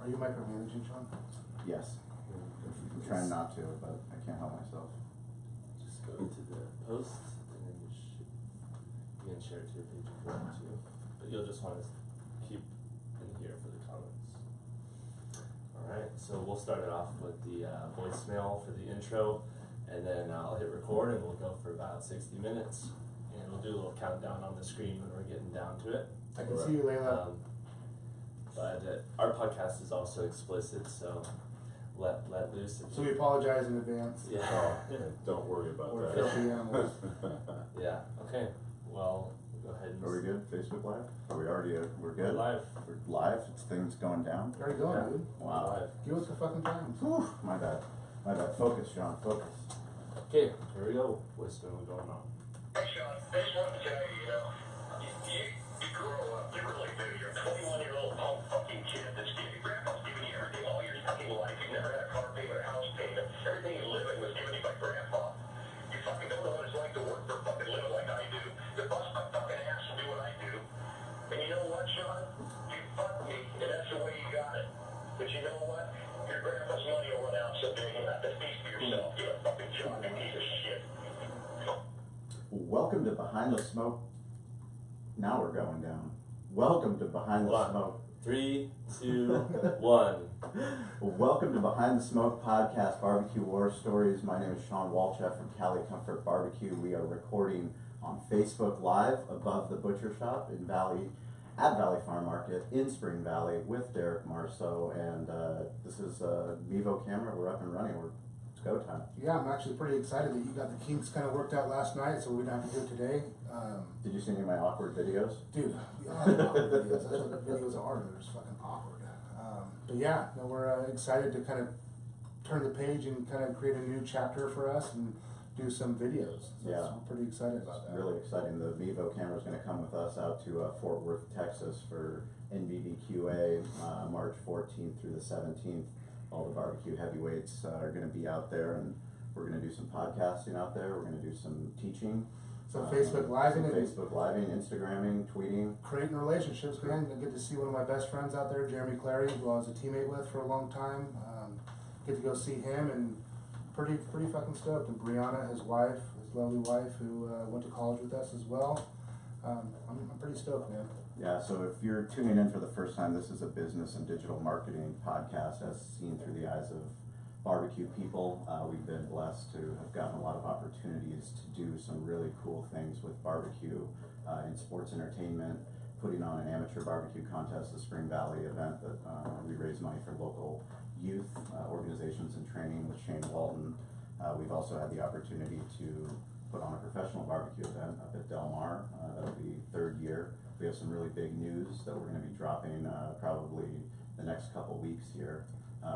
Are you micromanaging, Sean? Yes. I'm trying not to, but I can't help myself. Just go to the post, and then you can share it to your page if you want to. But you'll just want to keep in here for the comments. Alright, so we'll start it off with the voicemail for the intro, and then I'll hit record and we'll go for about 60 minutes. And we'll do a little countdown on the screen when we're getting down to it. I can see you, Layla. But our podcast is also explicit, so let loose. So we apologize in advance. Yeah. Oh, don't worry about We're that. filthy animals. Yeah. Okay. Well, we'll go ahead and. Are we good? Facebook Live? Are we already, we're good? We're live. We're live? It's things going down? Already going, Yeah. dude. Wow. Live. Give us the fucking time. Whew, my bad. My bad. Focus, Sean, focus. Okay, here we go. What's going on? Hey, Sean, I just wanted to tell you, you grow up, you really do. You're a 21-year-old home fucking kid that's giving, grandpa's giving you everything all your fucking life. You've never had a car payment, a house payment. Everything you live in was given to you by grandpa. You fucking don't know what it's like to work for a fucking living like I do. To bust my fucking ass and do what I do. And you know what, Sean? You fucked me, and that's the way you got it. But you know what? Your grandpa's money will run out someday. You'll have to feast for yourself. Get a fucking job, you piece of shit. Welcome to Behind the Smoke. Now we're going down. Welcome to Behind the Hold on. Smoke. 3, 2, 1. Welcome to Behind the Smoke Podcast, Barbecue War Stories. My name is Sean Walchef from Cali Comfort Barbecue. We are recording on Facebook Live above the butcher shop at Valley Farm Market in Spring Valley with Derek Marceau. And this is a Mevo camera. We're up and running. It's go time. Yeah, I'm actually pretty excited that you got the kinks kind of worked out last night, so we don't have to do it today. Did you see any of my awkward videos? Dude, we all have awkward videos. That's what the videos are. They're just fucking awkward. But yeah, no, we're excited to kind of turn the page and kind of create a new chapter for us and do some videos. So Yeah. I'm pretty excited about that. Really exciting. The Mevo camera is going to come with us out to Fort Worth, Texas for NBBQA, March 14th through the 17th. All the barbecue heavyweights are going to be out there, and we're going to do some podcasting out there. We're going to do some teaching. So Facebook Living and Facebook Living, Instagramming, tweeting. creating relationships, man. I get to see one of my best friends out there, Jeremy Clary, who I was a teammate with for a long time. Get to go see him, and pretty fucking stoked. And Brianna, his wife, his lovely wife, who went to college with us as well. I'm pretty stoked, man. Yeah, so if you're tuning in for the first time, this is a business and digital marketing podcast as seen through the eyes of barbecue people. We've been blessed to have gotten a lot of opportunities to do some really cool things with barbecue in sports entertainment, putting on an amateur barbecue contest, the Spring Valley event that we raise money for local youth organizations and training with Shane Walton. We've also had the opportunity to put on a professional barbecue event up at Del Mar. That'll be third year. We have some really big news that we're going to be dropping probably the next couple weeks here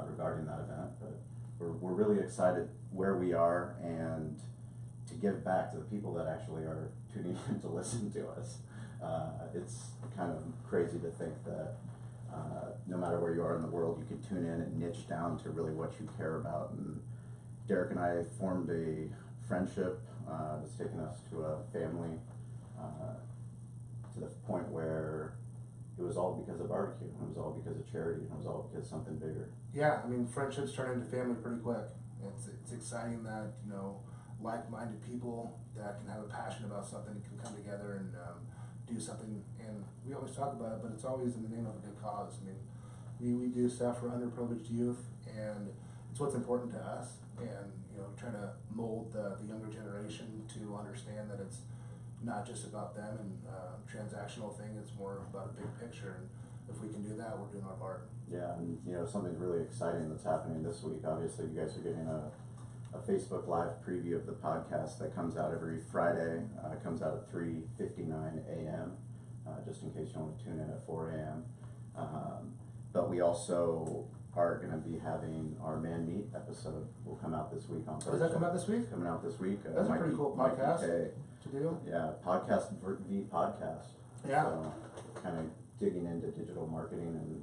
regarding that event. But we're really excited where we are and to give back to the people that actually are tuning in to listen to us. It's kind of crazy to think that no matter where you are in the world, you can tune in and niche down to really what you care about. And Derek and I formed a friendship that's taken us to a family to the point where it was all because of barbecue, and it was all because of charity, and it was all because of something bigger. Yeah, I mean, friendships turn into family pretty quick. It's exciting that, you know, like-minded people that can have a passion about something can come together and do something. And we always talk about it, but it's always in the name of a good cause. I mean, we do stuff for underprivileged youth, and it's what's important to us. And, you know, trying to mold the younger generation to understand that it's not just about them and transactional thing. It's more about a big picture. And if we can do that, we're doing our part. Yeah, and you know, something really exciting that's happening this week. Obviously, you guys are getting a Facebook Live preview of the podcast that comes out every Friday. It comes out at 3:59 a.m., just in case you want to tune in at 4 a.m. But we also are going to be having our Man Meat episode will come out this week on Thursday. Does that come out this week? Coming out this week. That's a pretty cool podcast to do. Yeah, podcast v podcast. Yeah. So, kind of digging into digital marketing and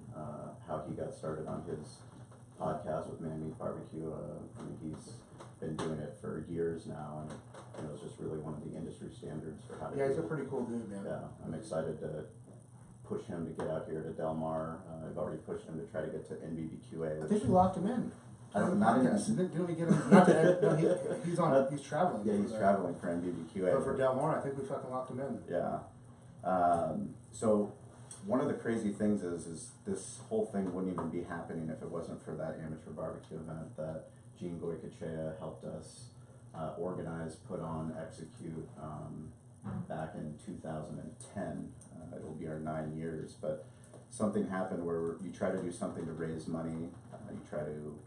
how he got started on his podcast with Man Meat Barbecue. I mean, he's been doing it for years now, and you know, it's just really one of the industry standards for how to. Yeah, do he's a it. pretty cool dude, man. Yeah, I'm excited to push him to get out here to Del Mar. I've already pushed him to try to get to NBBQA. I think we locked him in. I don't, not in, Didn't we get him? Not to, no, he's on. He's traveling. yeah, he's traveling for NBBQA. But for Del Mar, I think we fucking locked him in. Yeah. So one of the crazy things is this whole thing wouldn't even be happening if it wasn't for that amateur barbecue event that Gene Goycochea helped us organize, put on, execute back in 2010. It'll be our 9 years, but something happened where you try to do something to raise money, you try to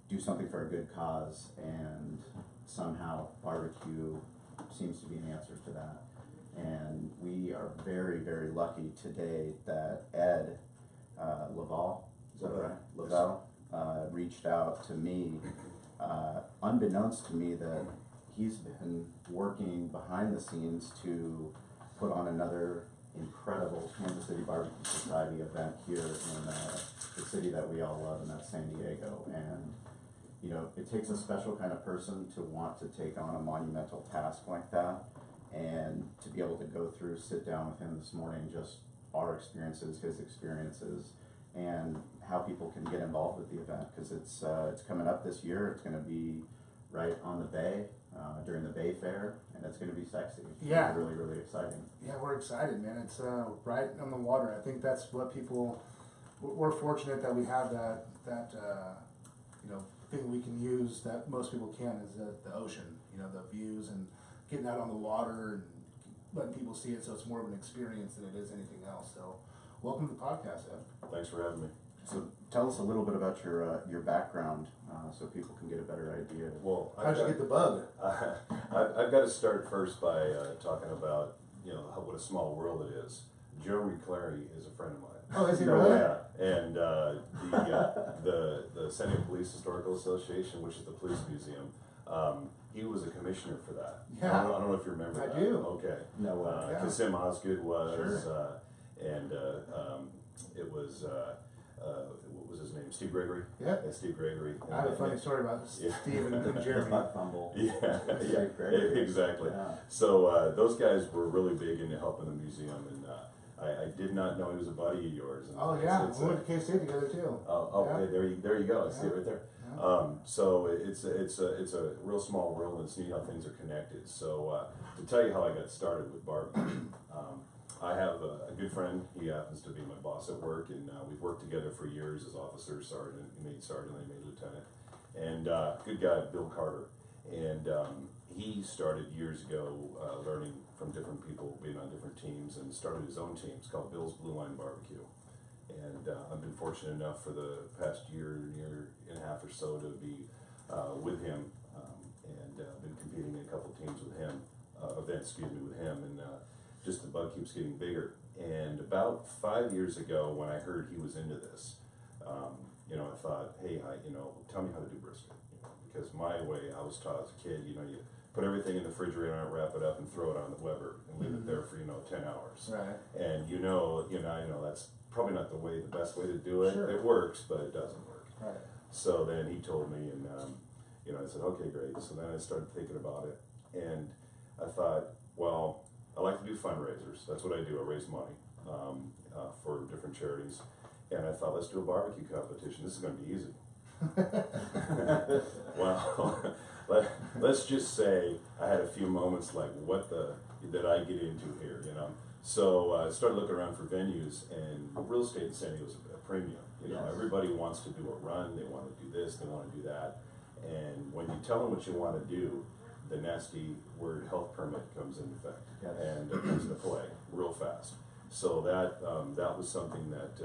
do something for a good cause, and somehow barbecue seems to be an answer to that. And we are very, very lucky today that Ed Laval, is that right? Laval reached out to me, unbeknownst to me that he's been working behind the scenes to put on another incredible Kansas City Barbecue Society event here in the city that we all love, and that's San Diego. And you know, it takes a special kind of person to want to take on a monumental task like that, and to be able to go through, sit down with him this morning, just our experiences, his experiences, and how people can get involved with the event, because it's coming up this year. It's going to be right on the bay during the Bay Fair, and it's going to be sexy. Yeah. It's really, really exciting. Yeah, we're excited, man. It's right on the water. I think that's what people. We're fortunate that we have that you know, thing we can use that most people can is the ocean. You know, the views and getting out on the water and letting people see it, so it's more of an experience than it is anything else. So, welcome to the podcast, Ed. Thanks for having me. So tell us a little bit about your background, so people can get a better idea. Well, How'd you get the bug? I've got to start first by talking about, you know, what a small world it is. Jeremy Clary is a friend of mine. Oh, is he really? Yeah, and the San Diego Police Historical Association, which is the police museum, he was a commissioner for that. Yeah. I don't know if you remember that. I do. Okay. No, yeah. Kasim Osgood was, Sure. and it was, what was his name? Steve Gregory? Yeah. Steve Gregory. I have a funny story about Yeah. Steve and Jeremy. butt fumble. Yeah, Steve Gregory. exactly. Yeah. So those guys were really big into helping the museum, and I did not know he was a buddy of yours. And Oh yeah, we went to K-State together too. Yeah. Hey, there you go. I see it right there. Yeah. So it's a real small world, and it's neat how things are connected. So to tell you how I got started with barbecue, I have a good friend. He happens to be my boss at work, and we've worked together for years as officer, sergeant, he made sergeant, then he made lieutenant, and good guy, Bill Carter. And he started years ago learning from different people, being on different teams, and started his own team. It's called Bill's Blue Line Barbecue. And I've been fortunate enough for the past year and a half or so to be with him, and been competing in a couple teams with him, events, with him, and just the bug keeps getting bigger. And about 5 years ago, when I heard he was into this, you know, I thought, hey, you know, tell me how to do brisket. You know, because my way, I was taught as a kid, you know, you put everything in the refrigerator and wrap it up and throw it on the Weber and leave it there for, 10 hours. Right. And I know that's probably not the best way to do it. Sure. It works, but it doesn't work. Right. So then he told me, and I said, okay, great. So then I started thinking about it, and I thought, well, I like to do fundraisers. That's what I do. I raise money for different charities, and I thought, let's do a barbecue competition. This is going to be easy. Well, let's just say I had a few moments like, what did I get into here, So I started looking around for venues, and real estate in San Diego is a premium. Yes. Everybody wants to do a run, they want to do this, they want to do that. And when you tell them what you want to do, the nasty word health permit comes into effect. Yes. And it comes into play real fast. So that was something that,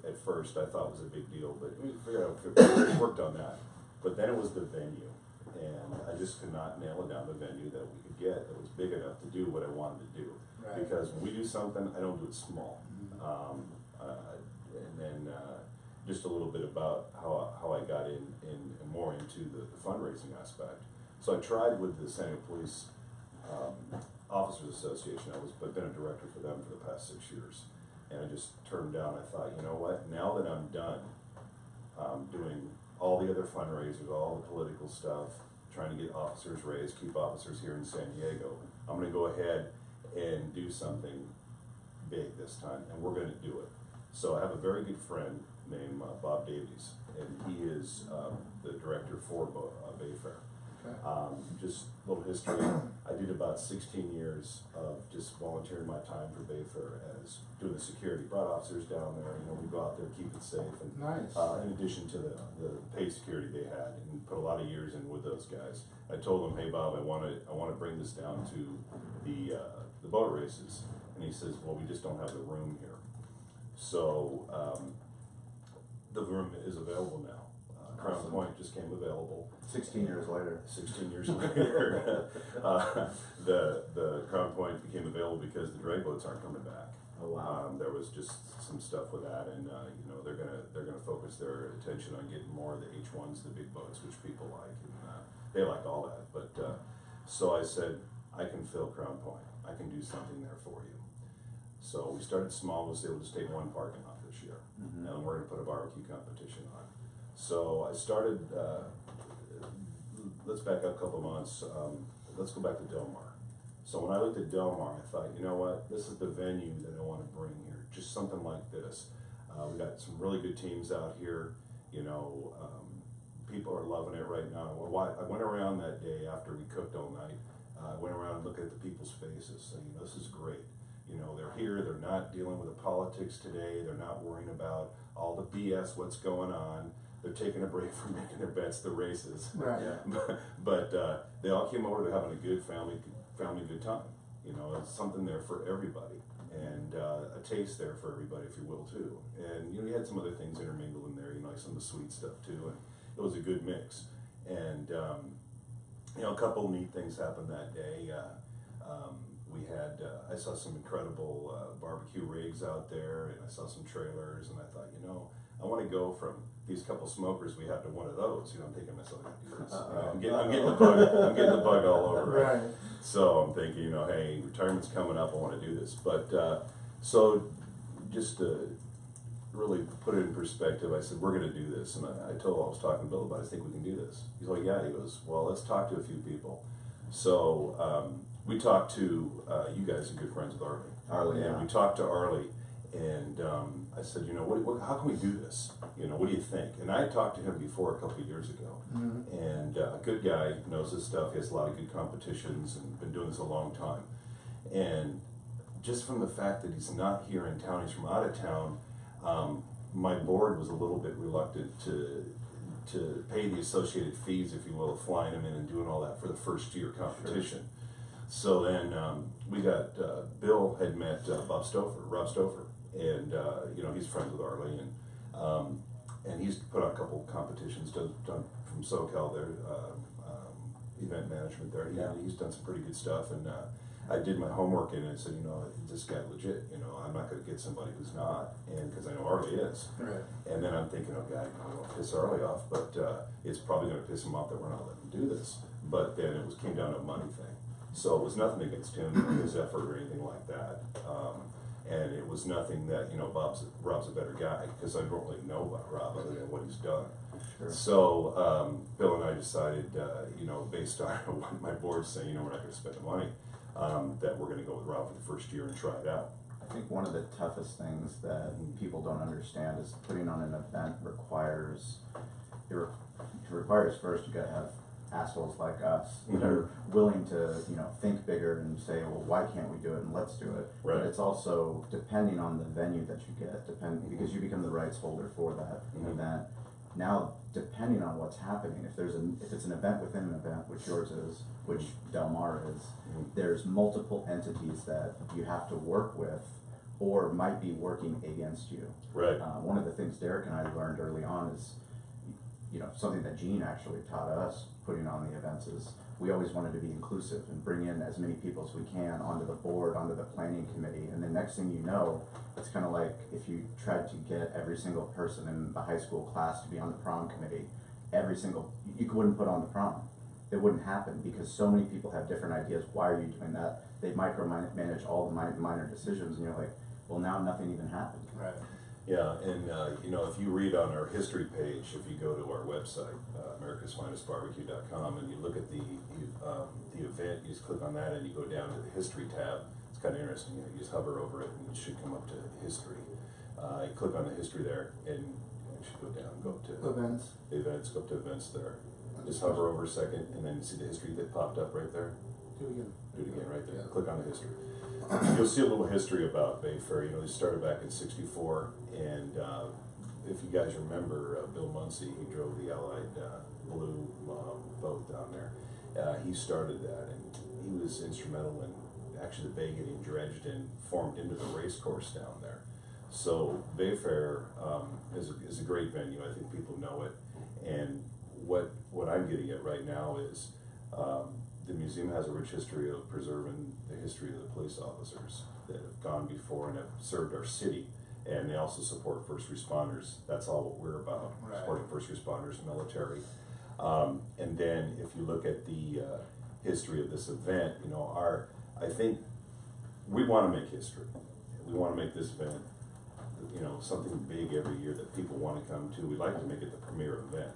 at first I thought was a big deal, but we figured out, we worked on that. But then it was the venue. And I just could not nail it down, the venue that we could get that was big enough to do what I wanted to do. Right. Because when we do something, I don't do it small. And then just a little bit about how I got in more into the fundraising aspect. So I tried with the San Diego Police Officers Association. I've been a director for them for the past 6 years. And I just turned down, I thought, you know what, now that I'm done doing all the other fundraisers, all the political stuff, trying to get officers raised, keep officers here in San Diego, I'm going to go ahead and do something big this time, and we're going to do it. So I have a very good friend named Bob Davies, and he is the director for Bayfair. Okay. Just a little history. I did about 16 years of just volunteering my time for Bayfair as doing the security. Brought officers down there, we go out there, keep it safe. And Nice. in addition to the paid security they had, and put a lot of years in with those guys. I told them, hey Bob, I want to bring this down to the boat races. And he says, well, we just don't have the room here. So the room is available now. Crown Awesome. Point just came available. 16 years later. 16 years later, the Crown Point became available because the drag boats aren't coming back. Oh wow. There was just some stuff with that, and they're gonna focus their attention on getting more of the H1s, the big boats, which people like, and they like all that. But so I said, I can fill Crown Point. I can do something there for you. So we started small. Was able to stay in one parking lot this year, Mhm. and we're gonna put a barbecue competition on. So I started. Let's back up a couple months. Let's go back to Del Mar. So when I looked at Del Mar, I thought, you know what? This is the venue that I want to bring here. Just something like this. We got some really good teams out here. People are loving it right now. Well, I went around that day after we cooked all night. I went around and looked at the people's faces, saying, this is great. They're here. They're not dealing with the politics today. They're not worrying about all the BS, what's going on. They're taking a break from making their bets, the races. Right. Yeah. But they all came over to having a good family good time. It's something there for everybody, and a taste there for everybody, if you will, too. And you had some other things intermingled in there, like some of the sweet stuff too, and it was a good mix. And a couple neat things happened that day. We had I saw some incredible barbecue rigs out there, and I saw some trailers, and I thought, I want to go from these couple smokers we have to one of those. I'm thinking to myself, I'm getting the bug. I'm getting the bug all over. Right. So I'm thinking, hey, retirement's coming up. I want to do this. But so just to really put it in perspective, I said, we're going to do this. And I was talking to Bill about it. I think we can do this. He's like, yeah. He goes, well, let's talk to a few people. So we talked to you guys are good friends with Arlie. Arlie, And yeah. we talked to Arlie. And I said, how can we do this? What do you think? And I had talked to him before a couple of years ago. Mm-hmm. And a good guy, knows his stuff. He has a lot of good competitions and been doing this a long time. And just from the fact that he's not here in town, he's from out of town, my board was a little bit reluctant to pay the associated fees, if you will, of flying him in and doing all that for the first year competition. Sure. So then we got, Bill had met Rob Stouffer, and he's friends with Arlie, and he's put on a couple competitions done from SoCal there, event management there. He's done some pretty good stuff, and I did my homework in it and said, this guy legit. I'm not going to get somebody who's not, and because I know Arlie is. Right. And then I'm thinking, I don't want to piss Arlie off, but it's probably going to piss him off that we're not letting him do this. But then it came down to a money thing. So it was nothing against him or his effort or anything like that. And it was nothing that, Rob's a better guy, because I don't really know about Rob other than what he's done. Sure. So Bill and I decided, based on what my board's saying, we're not going to spend the money, that we're going to go with Rob for the first year and try it out. I think one of the toughest things that people don't understand is putting on an event requires first you got to have assholes like us that are willing to think bigger and say, well, why can't we do it, and let's do it. Right. But it's also depending on the venue that you get, because you become the rights holder for that event. Now, depending on what's happening, if it's an event within an event, which yours is, which Del Mar is, there's multiple entities that you have to work with or might be working against you. Right. One of the things Derek and I learned early on is, something that Gene actually taught us putting on the events is we always wanted to be inclusive and bring in as many people as we can onto the board, onto the planning committee, and the next thing you know, it's kind of like if you tried to get every single person in the high school class to be on the prom committee, you wouldn't put on the prom. It wouldn't happen because so many people have different ideas. Why are you doing that? They micromanage all the minor decisions, and you're like, well, now nothing even happened. Right. Yeah, and if you read on our history page, if you go to our website, americasfinestbarbecue.com, and you look at the event, you just click on that and you go down to the history tab. It's kind of interesting. You just hover over it and it should come up to history. Click on the history there, and you should go down, go up to Events. events, go up to events there. Just hover over a second, and then see the history that popped up right there. Do it again. Do it again right there. Yeah. Click on the history. You'll see a little history about Bayfair. You know, they started back in '64, and if you guys remember, Bill Muncie, he drove the Allied blue boat down there. He started that, and he was instrumental in actually the bay getting dredged and formed into the race course down there. So Bayfair is a great venue. I think people know it, and what I'm getting at right now is the museum has a rich history of preserving the history of the police officers that have gone before and have served our city, and they also support first responders. That's all what we're about, Right. supporting first responders, military. And then if you look at the history of this event, you know, I think we want to make history. We want to make this event, you know, something big every year that people want to come to. We'd like to make it the premier event.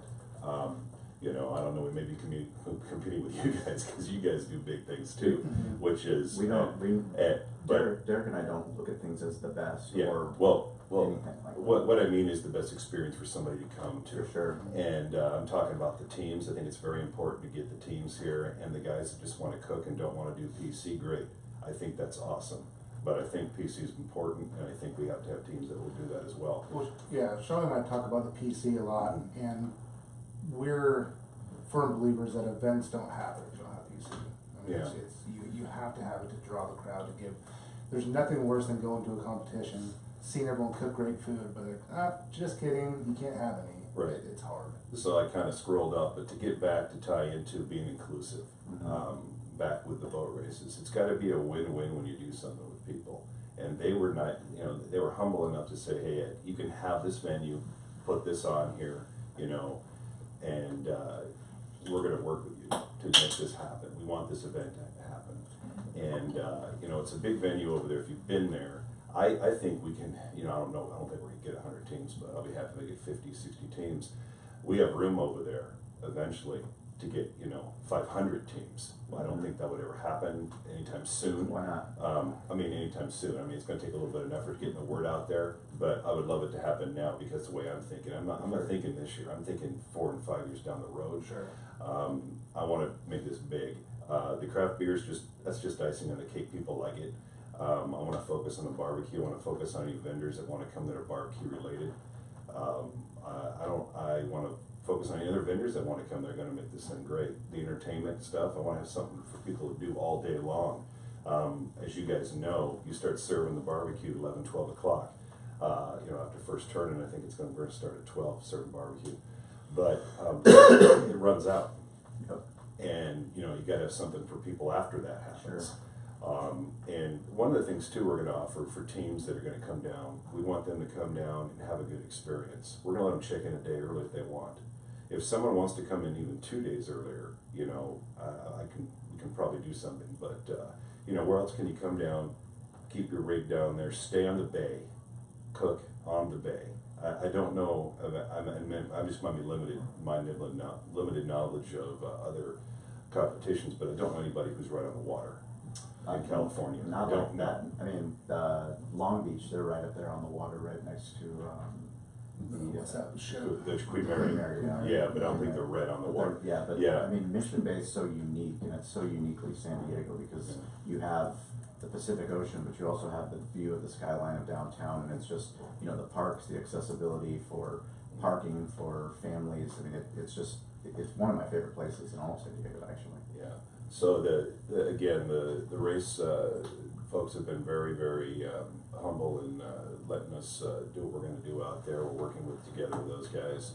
You know, I don't know, we may be competing with you guys because you guys do big things too, which is We don't, but Derek and I don't look at things as the best yeah, or well, anything like that. what I mean is the best experience for somebody to come to. For sure. And I'm talking about the teams. I think it's very important to get the teams here, and the guys that just want to cook and don't want to do PC, great. I think that's awesome. But I think PC is important, and I think we have to have teams that will do that as well. Well, yeah, Sean and I talk about the PC a lot, and we're firm believers that events don't happen if you don't have PC. I mean, Yeah. it's you have to have it to draw the crowd to give. There's nothing worse than going to a competition, seeing everyone cook great food, but they're just kidding, you can't have any. Right. It's hard. So I kind of scrolled up, but to get back to tie into being inclusive, back with the boat races, it's got to be a win-win when you do something with people. And they were not, you know, they were humble enough to say, hey, Ed, you can have this venue, put this on here, you know, and we're going to work with you to make this happen. We want this event to happen. And, you know, it's a big venue over there. If you've been there, I think we can, you know, I don't think we're going to get 100 teams, but I'll be happy to get 50, 60 teams. We have room over there eventually to get, you know, 500 teams. Well, I don't think that would ever happen anytime soon. Why not? I mean, anytime soon. I mean, it's going to take a little bit of effort getting the word out there, but I would love it to happen now because the way I'm thinking, I'm not thinking this year. I'm thinking 4 and 5 years down the road. Sure. I want to make this big. The craft beers, that's just icing on the cake. People like it. I want to focus on the barbecue. I want to focus on any vendors that want to come that are barbecue related. I want to focus on any other vendors that want to come. They're going to make this thing great. The entertainment stuff, I want to have something for people to do all day long. As you guys know, you start serving the barbecue at 11, 12 o'clock. You know, after first turn, and I think we're going to start at 12, serving barbecue. But it runs out. Yep. And, you know, you got to have something for people after that happens. Sure. And one of the things too we're going to offer for teams that are going to come down, we want them to come down and have a good experience. We're going to let them check in a day early if they want. If someone wants to come in even 2 days earlier, you know, we can probably do something. But you know, where else can you come down, keep your rig down there, stay on the bay, cook on the bay? I don't know. I just might be limited knowledge of other competitions, but I don't know anybody who's right on the water in California. Not I don't like that. know. I mean, Long Beach, they're right up there on the water, right next to What's that? Show. The Queen Mary. Yeah, but I don't think they're red on the But water. yeah, but Yeah. I mean, Mission Bay is so unique, and it's so uniquely San Diego because you have the Pacific Ocean, but you also have the view of the skyline of downtown, and it's just, you know, the parks, the accessibility for parking for families. I mean, it's one of my favorite places in all of San Diego, actually. Yeah. So the race folks have been very, very humble in letting us do what we're going to do out there. We're working together with those guys.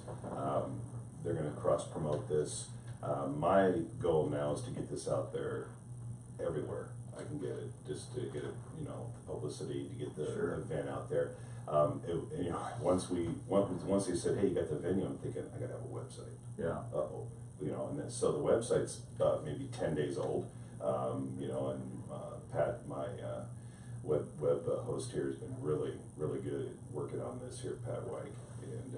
They're going to cross promote this. My goal now is to get this out there everywhere I can get it, just to get it, you know, publicity, to get the event out there. You know, once they said, hey, you got the venue, I'm thinking I got to have a website. Yeah. You know, and then, so the website's maybe 10 days old. You know, and Pat, my web host here, has been really, really good at working on this here, Pat White, and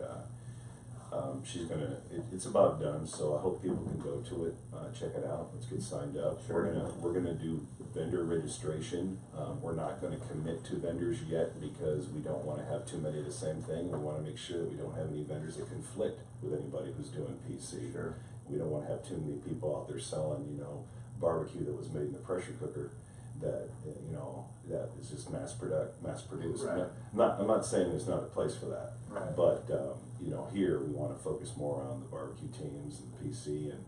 She's gonna, it's about done, so I hope people can go to it, check it out, let's get signed up. Sure. We're gonna do vendor registration. We're not gonna commit to vendors yet because we don't wanna have too many of the same thing. We wanna make sure that we don't have any vendors that conflict with anybody who's doing PC. Sure. We don't wanna have too many people out there selling, barbecue that was made in the pressure cooker that, that is just mass produced. Right. I'm not saying there's not a place for that. Right. But, here we want to focus more on the barbecue teams and the PC. And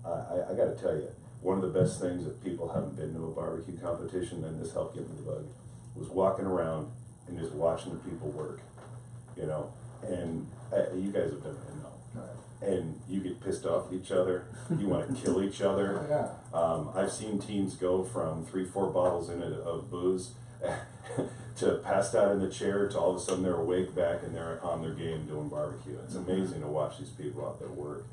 I got to tell you, one of the best things if people haven't been to a barbecue competition, and this helped get me the bug, was walking around and just watching the people work. And you guys have done it, Right. and you get pissed off at each other. You want to kill each other. Yeah. I've seen teams go from 3-4 bottles in it of booze to passed out in the chair to all of a sudden they're awake back and they're on their game doing barbecue. It's amazing to watch these people out there work.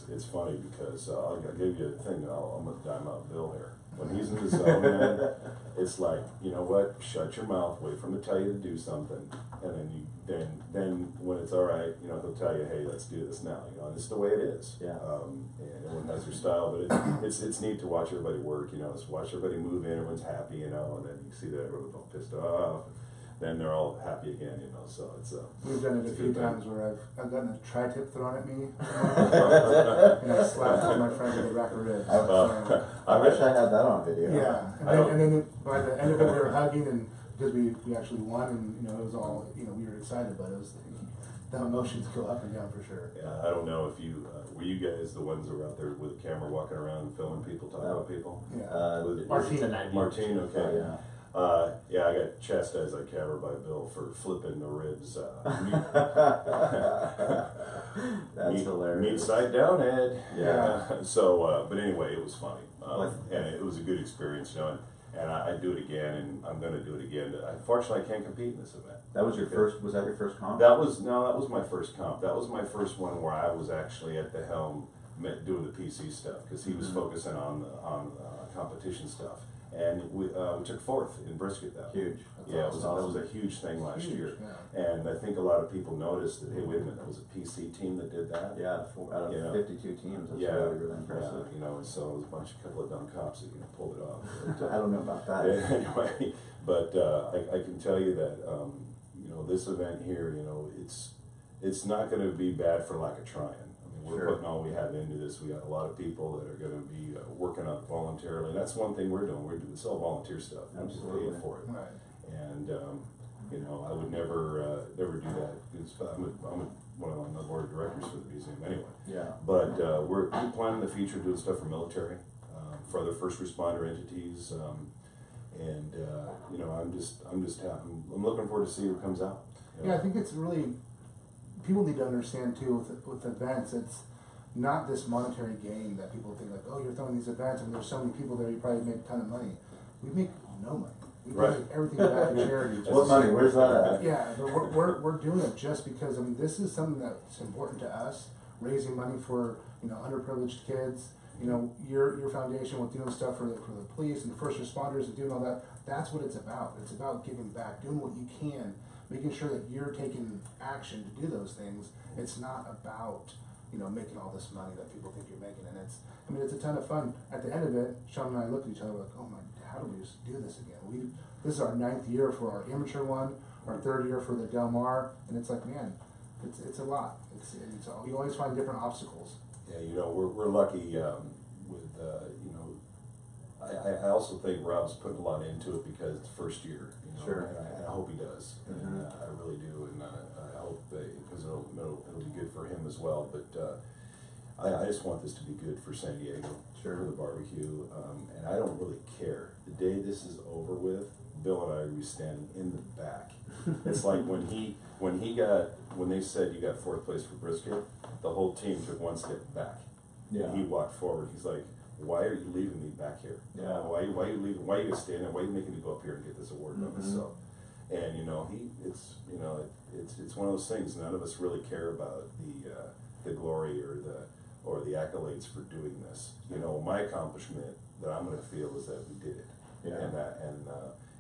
It's funny because I'll give you a thing. I'm gonna dime out Bill here. When he's in the zone, man, it's like, you know what? Shut your mouth. Wait for him to tell you to do something, and then when it's all right, he'll tell you, hey, let's do this now. This is the way it is. Yeah. And everyone has their style, but it's neat to watch everybody work. Just watch everybody move in. Everyone's happy, and then you see that everyone's all pissed off. Then they're all happy again, So it's We've done it a it's few good times time. where I've gotten a tri-tip thrown at me, and I slapped one of my friends with a rack of ribs. I wish I had that on video. Yeah, and then by the end of it, we were hugging, and because we actually won, and it was all we were excited, but it was the emotions go up and down for sure. Yeah, I don't know if you were you guys the ones that were out there with a camera walking around and filming people, talking about people. Yeah. Martine. Martine, okay. Yeah. I got chastised like camera by Bill for flipping the ribs. That's hilarious. Meat side down, Ed. Yeah. But anyway, it was funny, and it was a good experience, and I do it again, and I'm going to do it again. Unfortunately, I can't compete in this event. That was your first. Was that your first comp? That was my first comp. That was my first one where I was actually at the helm doing the PC stuff because he was focusing on competition stuff. And we took fourth in brisket that Huge. That was a huge thing last year. Yeah. And I think a lot of people noticed that, hey, wait a minute, that was a PC team that did that. Yeah, out of 52 teams, that's really impressive. So it was a couple of dumb cops that pulled it off. But, I don't know about that. Anyway, but I can tell you that this event here, it's not going to be bad for lack of trying. We're putting all we have into this. We got a lot of people that are going to be working on it voluntarily. And that's one thing we're doing. It's all volunteer stuff. We're just paying for it. Right. And I would never do that. I'm on the board of directors for the museum anyway. Yeah. But we plan in the future doing stuff for military, for other first responder entities, I'm looking forward to see what comes out. Yeah, I think it's really, people need to understand too with events, it's not this monetary gain that people think like, oh, you're throwing these events and there's so many people there, you probably make a ton of money. We make no money. We give everything back to charity. What money? Where's that at? Yeah, but we're doing it just because, this is something that's important to us, raising money for, underprivileged kids. Your foundation with doing stuff for the police and the first responders and doing all that, that's what it's about. It's about giving back, doing what you can, making sure that you're taking action to do those things. It's not about, making all this money that people think you're making. And it's a ton of fun. At the end of it, Sean and I look at each other like, oh my, how do we just do this again? This is our 9th year for our amateur one, our 3rd year for the Del Mar, and it's like, man, it's a lot. You always find different obstacles. Yeah, we're lucky I also think Rob's putting a lot into it because it's first year, Sure. And I hope he does, and I really do, and I hope because it'll be good for him as well. But I just want this to be good for San Diego, for the barbecue, and I don't really care. The day this is over with, Bill and I will be standing in the back. It's like when they said you got 4th place for brisket, the whole team took one step back. Yeah. And he walked forward. He's like, why are you leaving me back here? Yeah. Why are you leaving? Why are you standing? Why are you making me go up here and get this award on myself? And it's one of those things. None of us really care about the glory or the accolades for doing this. My accomplishment that I'm going to feel is that we did it. Yeah.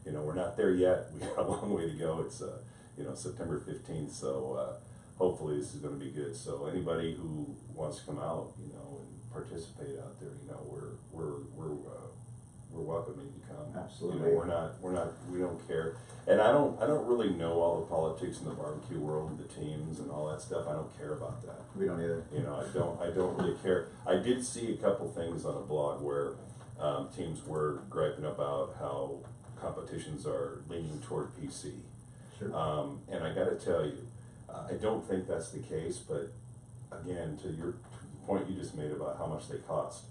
And we're not there yet. We got a long way to go. It's September 15th. So hopefully this is going to be good. So anybody who wants to come out, and participate out there, we're welcoming you to come. Absolutely. We don't care. And I don't really know all the politics in the barbecue world and the teams and all that stuff. I don't care about that. We don't either. I don't really care. I did see a couple things on a blog where teams were griping about how competitions are leaning toward PC. Sure. And I got to tell you, I don't think that's the case. But again, to your point you just made about how much they cost,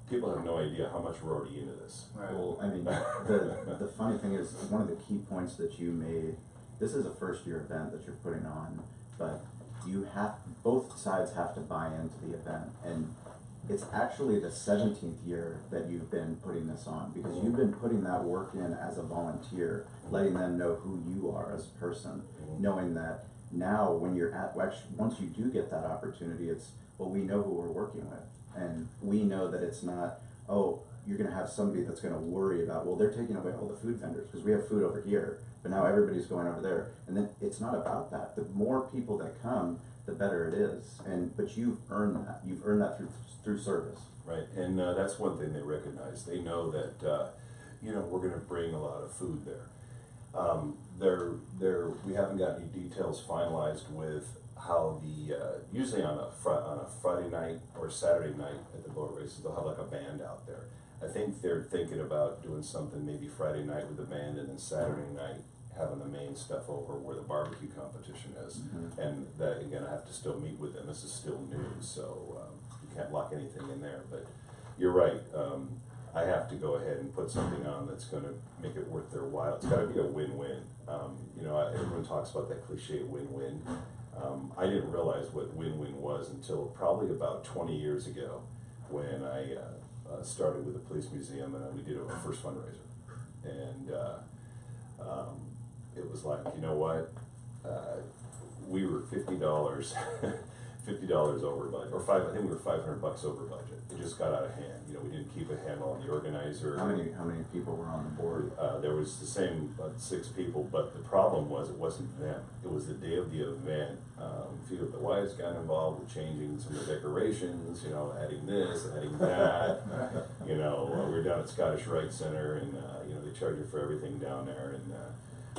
people have no idea how much we're already into this. Right. Well, I mean, the funny thing is, one of the key points that you made, this is a first-year event that you're putting on, but both sides have to buy into the event, and it's actually the 17th year that you've been putting this on, because you've been putting that work in as a volunteer, letting them know who you are as a person, knowing that now when once you do get that opportunity, it's, well, we know who we're working with. And we know that it's not, oh, you're going to have somebody that's going to worry about, well, they're taking away all the food vendors because we have food over here, but now everybody's going over there. And then it's not about that. The more people that come, the better it is. But you've earned that. You've earned that through service. Right, and that's one thing they recognize. They know that, we're going to bring a lot of food there. We haven't got any details finalized with how usually on a Friday night or Saturday night at the boat races, they'll have like a band out there. I think they're thinking about doing something maybe Friday night with the band, and then Saturday night having the main stuff over where the barbecue competition is. And that, again, I have to still meet with them. This is still new, so you can't lock anything in there. But you're right. I have to go ahead and put something on that's going to make it worth their while. It's got to be a win-win. Everyone talks about that cliche win-win. I didn't realize what win-win was until probably about 20 years ago when I started with the police museum, and we did our first fundraiser. And it was like, you know what, we were $50 over budget, or I think we were $500 over budget. It just got out of hand. We didn't keep a handle on the organizer. How many people were on the board? There was the same 6 people, but the problem was it wasn't them. It was the day of the event. A few of the wives got involved with changing some of the decorations, adding this, adding that. We were down at Scottish Rite Center, and they charge you for everything down there. And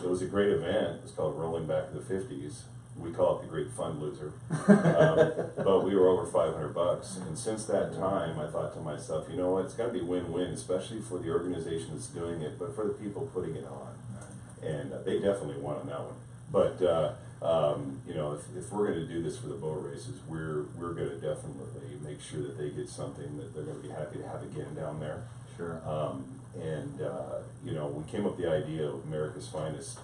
it was a great event. It was called Rolling Back to the 50s. We call it the Great Fun Loser. But we were over $500. And since that time, I thought to myself, it's got to be win-win, especially for the organization that's doing it, but for the people putting it on. And they definitely won on that one. But, if we're going to do this for the boat races, we're going to definitely make sure that they get something that they're going to be happy to have again down there. Sure. We came up with the idea of America's Finest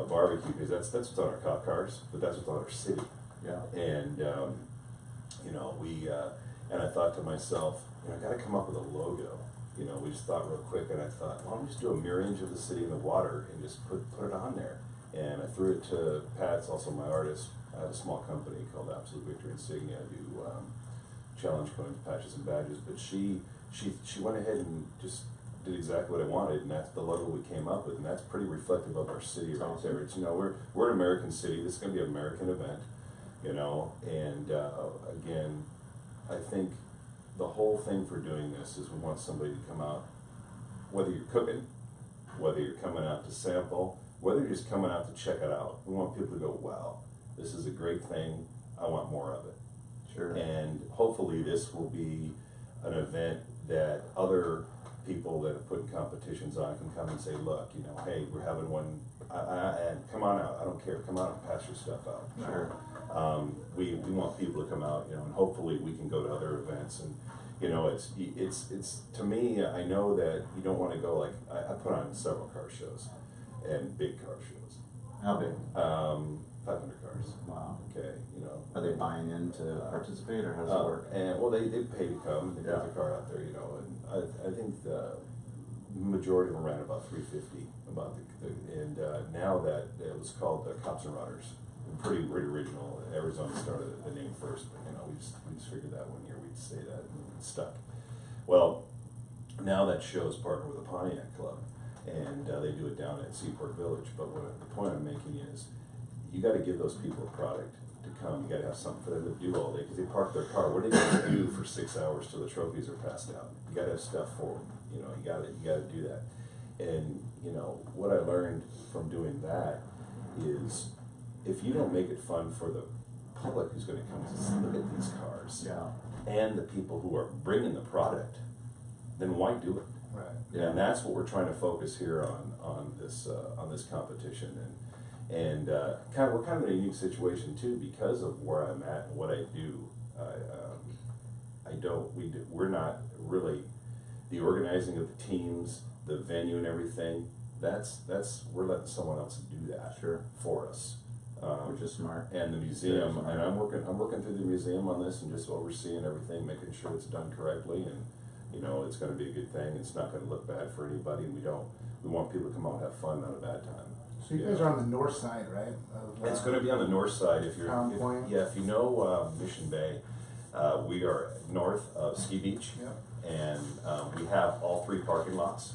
barbecue, because that's what's on our cop cars, but that's what's on our city. Yeah. And and I thought to myself, I got to come up with a logo. We just thought real quick, and I thought, why don't we just do a mirror image of the city in the water and just put it on there. And I threw it to Pat's, also my artist. I have a small company called Absolute Victory Insignia. I do challenge coins, patches, and badges. But she went ahead and just did exactly what I wanted, and that's the logo we came up with, and that's pretty reflective of our city right there. It's, we're an American city. This is going to be an American event, and again, I think the whole thing for doing this is we want somebody to come out, whether you're cooking, whether you're coming out to sample, whether you're just coming out to check it out. We want people to go, wow, this is a great thing. I want more of it. Sure. And hopefully this will be an event that other people that have put competitions on can come and say, look, hey, we're having one, and come on out. I don't care. Come out and pass your stuff out. Sure. We want people to come out, and hopefully we can go to other events. And it's to me, I know that you don't want to go like I put on several car shows and big car shows. How big? 500 cars. Wow. Okay, Are they buying in to participate, or how does it work? And well, they pay to come. They put the car out there, and I think the majority of them ran about 350. And now that it was called the Cops and Runners, pretty original. Arizona started the name first, but we just figured that one year we'd say that, and it stuck. Well, now that show's partnered with the Pontiac Club, and they do it down at Seaport Village. But the point I'm making is, you got to give those people a product to come. You got to have something for them to do all day, because they park their car. What are they going to do for 6 hours till the trophies are passed out? You got to have stuff for them. You know, you got to do that. And you know what I learned from doing that is, if you don't make it fun for the public who's going to come to look at these cars, and the people who are bringing the product, then why do it? Right. Yeah. And that's what we're trying to focus here on this competition, and we're kind of in a unique situation too, because of where I'm at and what I do. We're not really the organizing of the teams, the venue and everything. We're letting someone else do that for us. Which is smart. And the museum, and I'm working through the museum on this and just overseeing everything, making sure it's done correctly, and you know, it's going to be a good thing. It's not going to look bad for anybody. We want people to come out and have fun, not a bad time. So you guys are on the north side, right? It's going to be on the north side. If you know Mission Bay, we are north of Ski Beach, and we have all 3 parking lots.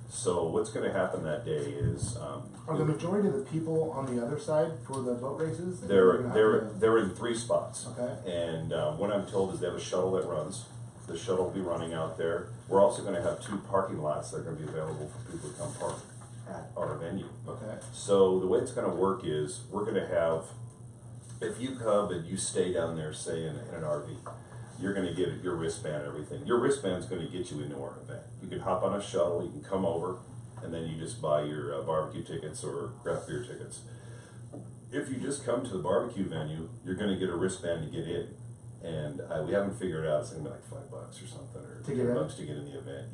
So what's going to happen that day is, are the majority of the people on the other side for the boat races? They're in 3 spots. Okay. And what I'm told is they have a shuttle that runs. The shuttle will be running out there. We're also going to have 2 parking lots that are going to be available for people to come park at our venue. Okay. So the way it's going to work is, we're going to have, if you come and you stay down there, say in an RV, you're going to get your wristband and everything. Your wristband's going to get you into our event. You can hop on a shuttle, you can come over, and then you just buy your barbecue tickets or craft beer tickets. If you just come to the barbecue venue, you're going to get a wristband to get in. And we haven't figured out, it's going to be like $5 or something, or $10 to get in the event,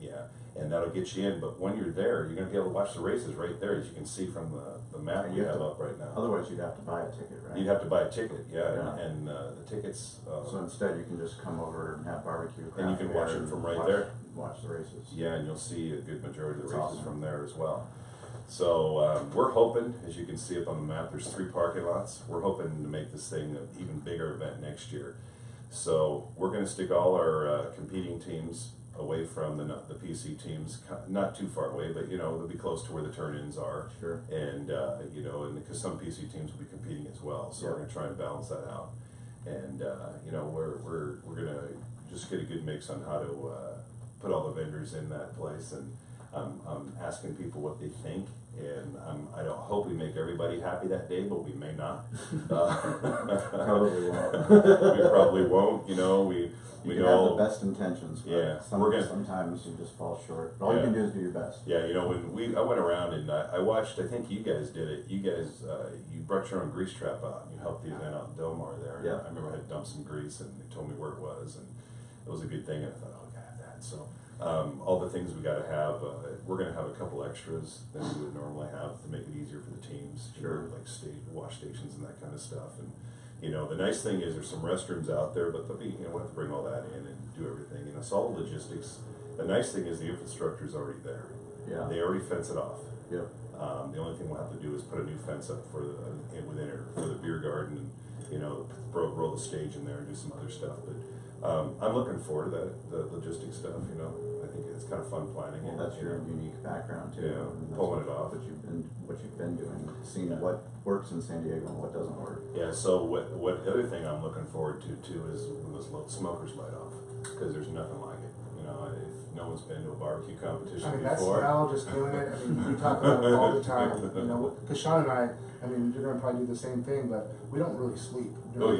and that'll get you in. But when you're there, you're going to be able to watch the races right there, as you can see from the map we have up right now. Otherwise, you'd have to buy a ticket, right? You'd have to buy a ticket, and the tickets. So instead, you can just come over and have barbecue. And you can watch it from right there. Watch the races. Yeah, and you'll see a good majority of the races from there as well. So we're hoping, as you can see up on the map, there's 3 parking lots. We're hoping to make this thing an even bigger event next year. So we're going to stick all our competing teams away from the PC teams, not too far away, but you know, they'll be close to where the turn-ins are. Sure. And you know, and because some PC teams will be competing as well, so we're going to try and balance that out. And you know, we're going to just get a good mix on how to put all the vendors in that place, and I'm asking people what they think, and I don't hope we make everybody happy that day, but we may not. Probably won't. We probably won't. You know, we can have the best intentions. But sometimes you just fall short. All you can do is do your best. Yeah, you know, when I went around and I watched. I think you guys did it. You guys you brought your own grease trap out, and you helped the event out in Del Mar there. Yeah. I remember I had dumped some grease, and they told me where it was, and it was a good thing. And I thought, oh, I gotta have that. So. All the things we got to have, we're going to have a couple extras than we would normally have to make it easier for the teams, like wash stations and that kind of stuff. And you know, the nice thing is there's some restrooms out there, but we'll have to bring all that in and do everything. You know, so all the logistics. The nice thing is the infrastructure is already there. Yeah, they already fence it off. Yep. The only thing we'll have to do is put a new fence up for within it for the beer garden, and you know, roll the stage in there and do some other stuff. But I'm looking forward to the logistics stuff. You know, I think it's kind of fun planning. Well, that's your unique background too. Yeah, pulling it off. What you've been doing, seeing what works in San Diego and what doesn't work. Yeah. So what the other thing I'm looking forward to too is when those smokers light off, because there's nothing like it. You know, if no one's been to a barbecue competition that's before. Al just doing it. I mean, we talk about it all the time. You know, because Sean and I mean, you're going to probably do the same thing, but we don't really sleep. Oh,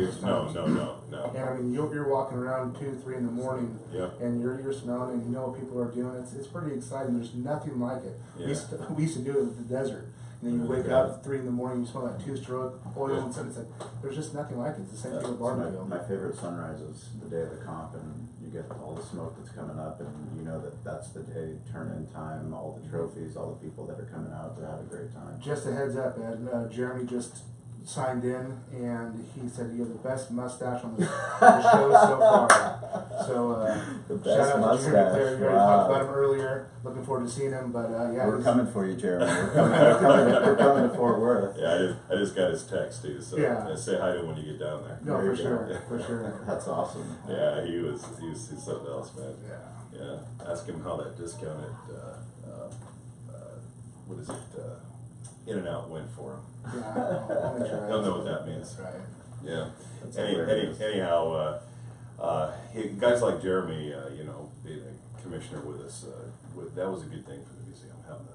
no. And I mean, you're walking around 2, 3 in the morning, and you're smelling, and you know what people are doing. It's pretty exciting. There's nothing like it. Yeah. We used to do it with the desert. And then you wake up at 3 in the morning, you smell that 2-stroke oil, and it's like, there's just nothing like it. It's the same thing with barbecue. My favorite sunrise is the day of the comp, and you get all the smoke that's coming up, and you know that's the day, turn-in time, all the trophies, all the people that are coming out to have a great time. Just a heads up, Ed, Jeremy just signed in, and he said you have the best mustache on the show so far. So the best shout out mustache. to Jeremy there. You already talked about him earlier. Looking forward to seeing him, but yeah. We're coming for you, Jeremy. We're coming to Fort Worth. Yeah, I just got his text too, so say hi to him when you get down there. No, for sure. That's awesome. Yeah, he's something else, man. Yeah. Ask him how that discounted what is it? In-N-Out went for him. Yeah, I'll make sure I He'll know ask what him. that means. Right. Yeah. That's Anyhow, hilarious. guys like Jeremy, you know, being a commissioner with us, that was a good thing for the museum, having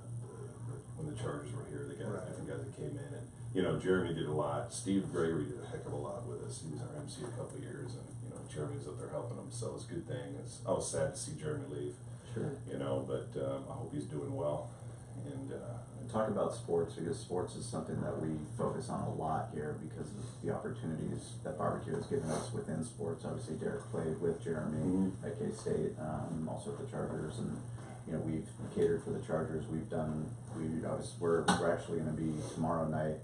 when the Chargers were here, the guys, Right. different guys that came in, and you know, Jeremy did a lot. Steve Gregory did a heck of a lot with us. He was our MC a couple of years, and you know, Jeremy was up there helping him, so it was a good thing. I was sad to see Jeremy leave, Sure. you know, but I hope he's doing well. And Talk about sports, because sports is something that we focus on a lot here because of the opportunities that barbecue has given us within sports. Obviously, Derek played with Jeremy at K-State, also at the Chargers, and you know, we've catered for the Chargers. We're actually going to be tomorrow night.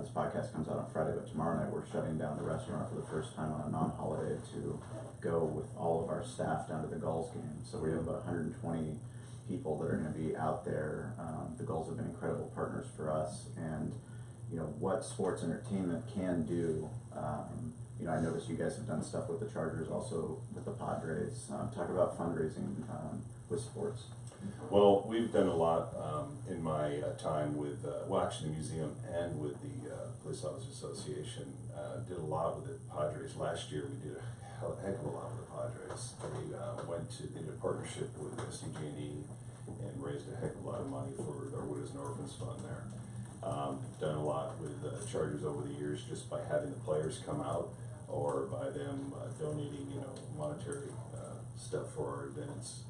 This podcast comes out on Friday, but tomorrow night we're shutting down the restaurant for the first time on a non-holiday to go with all of our staff down to the Gulls game. So we have about 120 people that are going to be out there. The Gulls have been incredible partners for us, and you know what sports entertainment can do. You know, I noticed you guys have done stuff with the Chargers, also with the Padres. Talk about fundraising with sports. well, we've done a lot in my time with, actually the museum and with the Police Officers Association. Did a lot with the Padres. Last year we did a heck of a lot with the Padres. They did a partnership with SDG&E and raised a heck of a lot of money for their Widows and Orphans Fund there. Done a lot with Chargers over the years just by having the players come out or by them donating, you know, monetary stuff for our events.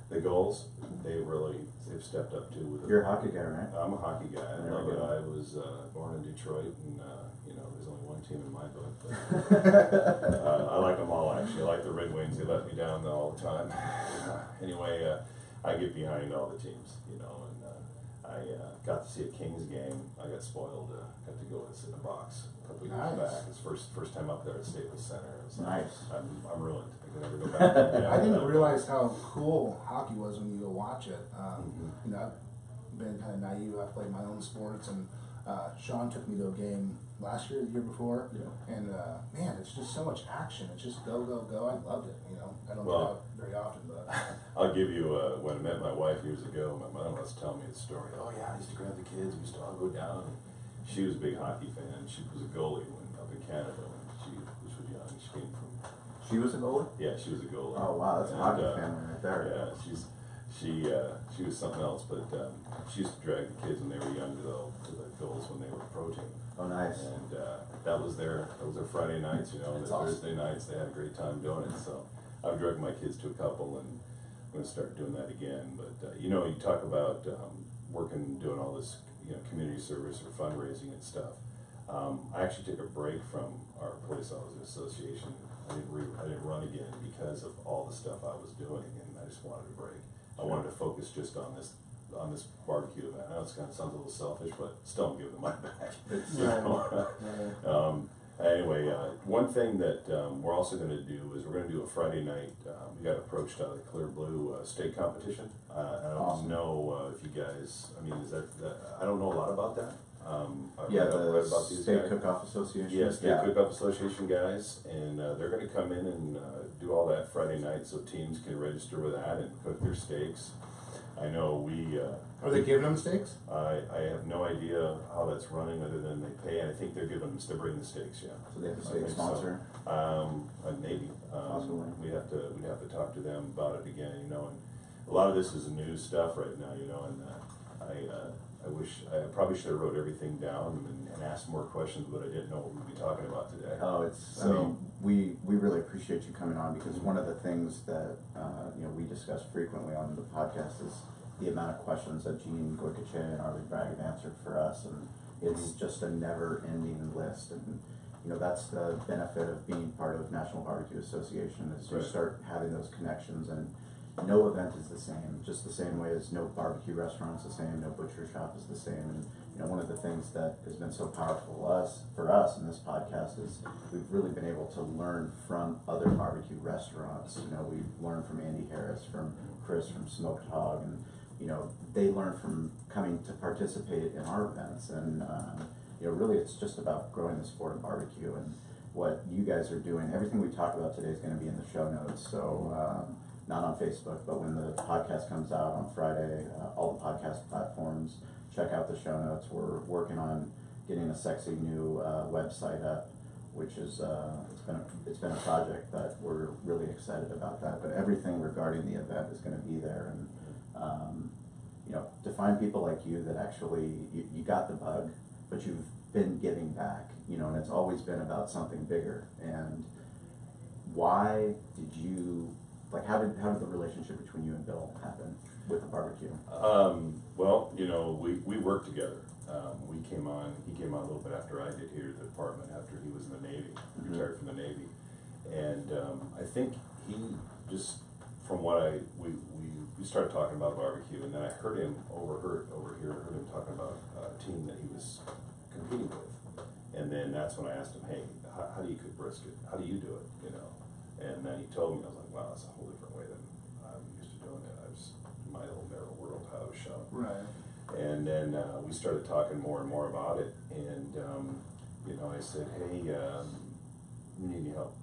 The Gulls, they've stepped up too. With You're a hockey guy, right? I'm a hockey guy. There we go. I was born in Detroit, and you know, there's only one team in my book. But, I like them all actually. I like the Red Wings. They let me down all the time. Anyway, I get behind all the teams, you know, and I got to see a Kings game. I got spoiled. Got to go and sit in a box a couple of years Nice. back. It's first time up there at Staples Center. It was Nice. I'm ruined. I can never go back. Yeah, I didn't realize how cool hockey was when you go watch it. You know, I've been kind of naive. I played my own sports, and Sean took me to a game last year, the year before, and man, it's just so much action. It's just go, go, go. I loved it. You know, I don't get out very often, but I'll give you, when I met my wife years ago, my mother was telling me the story. Oh yeah, I used to grab the kids, we used to all go down. And she was a big hockey fan. She was a goalie when up in Canada when she was young. She came from. She was a goalie? Yeah, she was a goalie. Oh wow, that's a And, hockey family right there. Yeah, she was something else, but she used to drag the kids when they were younger though to the goals when they were pro team. Oh nice. And that was their Friday nights, you know, and That's the awesome. Thursday nights they had a great time doing it. So I've dragged my kids to a couple, and I'm going to start doing that again. But you know, you talk about working, doing all this, you know, community service or fundraising and stuff. I actually took a break from our Police Officers Association. I didn't run again because of all the stuff I was doing, and I just wanted a break. I wanted to focus just on this barbecue event. I know it sounds a little selfish, but still I'm giving the money back. You know? Anyway, one thing that we're also going to do is we're going to do a Friday night. We got approached out of the Clear Blue steak competition. I don't know if you guys. I mean, is that I don't know a lot about that. I've read about these State guys. Cook-Off Association. Yes, State Cook-Off Association guys, and they're going to come in and do all that Friday night, so teams can register with that and cook their steaks. I know we. are they giving them steaks? I have no idea how that's running other than they pay, and I think they're bringing the steaks, yeah. So they have a I state think sponsor? So. Maybe. Possibly. We'd have to talk to them about it again, you know, and a lot of this is new stuff right now, you know, and I probably should have wrote everything down and asked more questions, but I didn't know what we'd be talking about today. Oh, I mean, we really appreciate you coming on because one of the things that you know we discuss frequently on the podcast is the amount of questions that Gene Goykache and Arlie Bragg have answered for us, and it's just a never-ending list. And you know that's the benefit of being part of National Barbecue Association is you start having those connections, and no event is the same. Just the same way as no barbecue restaurant is the same, no butcher shop is the same. And you know, one of the things that has been so powerful for us in this podcast is we've really been able to learn from other barbecue restaurants. You know, we've learned from Andy Harris, from Chris, from Smoked Hog, and you know, they learn from coming to participate in our events. And you know, really, it's just about growing the sport of barbecue. And what you guys are doing, everything we talk about today is going to be in the show notes. So not on Facebook, but when the podcast comes out on Friday, all the podcast platforms, check out the show notes. We're working on getting a sexy new website up, which is it's been a project, but we're really excited about that. But everything regarding the event is going to be there, and to find people like you that actually you got the bug, but you've been giving back, and it's always been about something bigger. And why did you how did the relationship between you and Bill happen with the barbecue? Well, we worked together. He came on a little bit after I did here at the department, after he was in the Navy, retired from the Navy. And I think he just, from what we started talking about barbecue, and then I heard him heard him talking about a team that he was competing with. And then that's when I asked him, hey, how do you cook brisket? How do you do it? And then he told me, I was like, wow, that's a whole different way than I'm used to doing it. I was in my little narrow world, how I was shot. Right. And then we started talking more and more about it, and I said, hey, you need any help?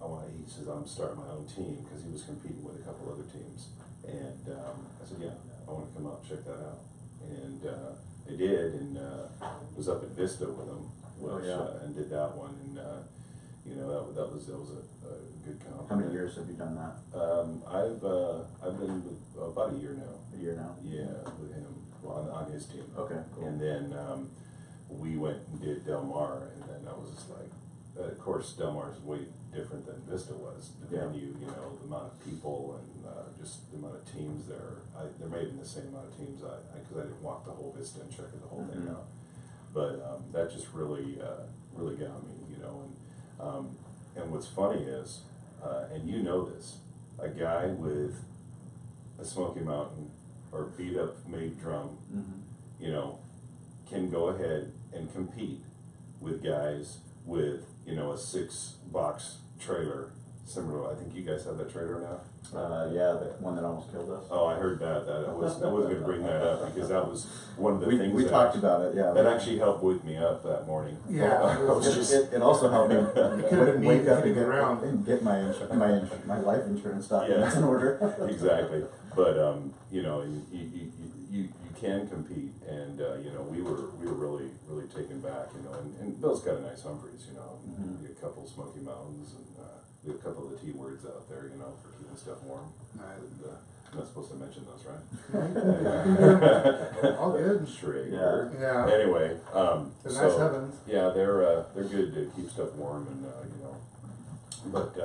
He says, I'm starting my own team, because he was competing with a couple other teams. And I said, yeah, I want to come out and check that out. And they did, and was up at Vista with them, and did that one, and that was a good compliment. How many years have you done that? I've been with about a year now. A year now? Yeah, with him on his team. Okay, cool. And then we went and did Del Mar, and then I was just like, of course, Del Mar is way different than Vista was. The venue, the amount of people, and just the amount of teams there. There may have been the same amount of teams, because I didn't walk the whole Vista and check the whole thing out. But that just really got me, and what's funny is, and you know this, a guy with a Smoky Mountain or beat up made drum, can go ahead and compete with guys with, a 6-box trailer, similar to, I think you guys have that trailer now? Yeah, the one that almost killed us. Oh, I heard that. I wasn't going to bring that up, because that was one of the things we talked about it. Yeah, that actually helped wake me up that morning. Yeah, it also helped me wake up hitting around and get my life insurance documents in order. Exactly, but you can compete, and we were really taken back, and Bill's got a nice Humphreys, we got a couple of Smoky Mountains, and we have a couple of the T words out there, for keeping stuff warm. Nice. And, I'm not supposed to mention those, right? All good. Traeger. Yeah. Anyway, They're nice heavens. Yeah, they're good to keep stuff warm, and but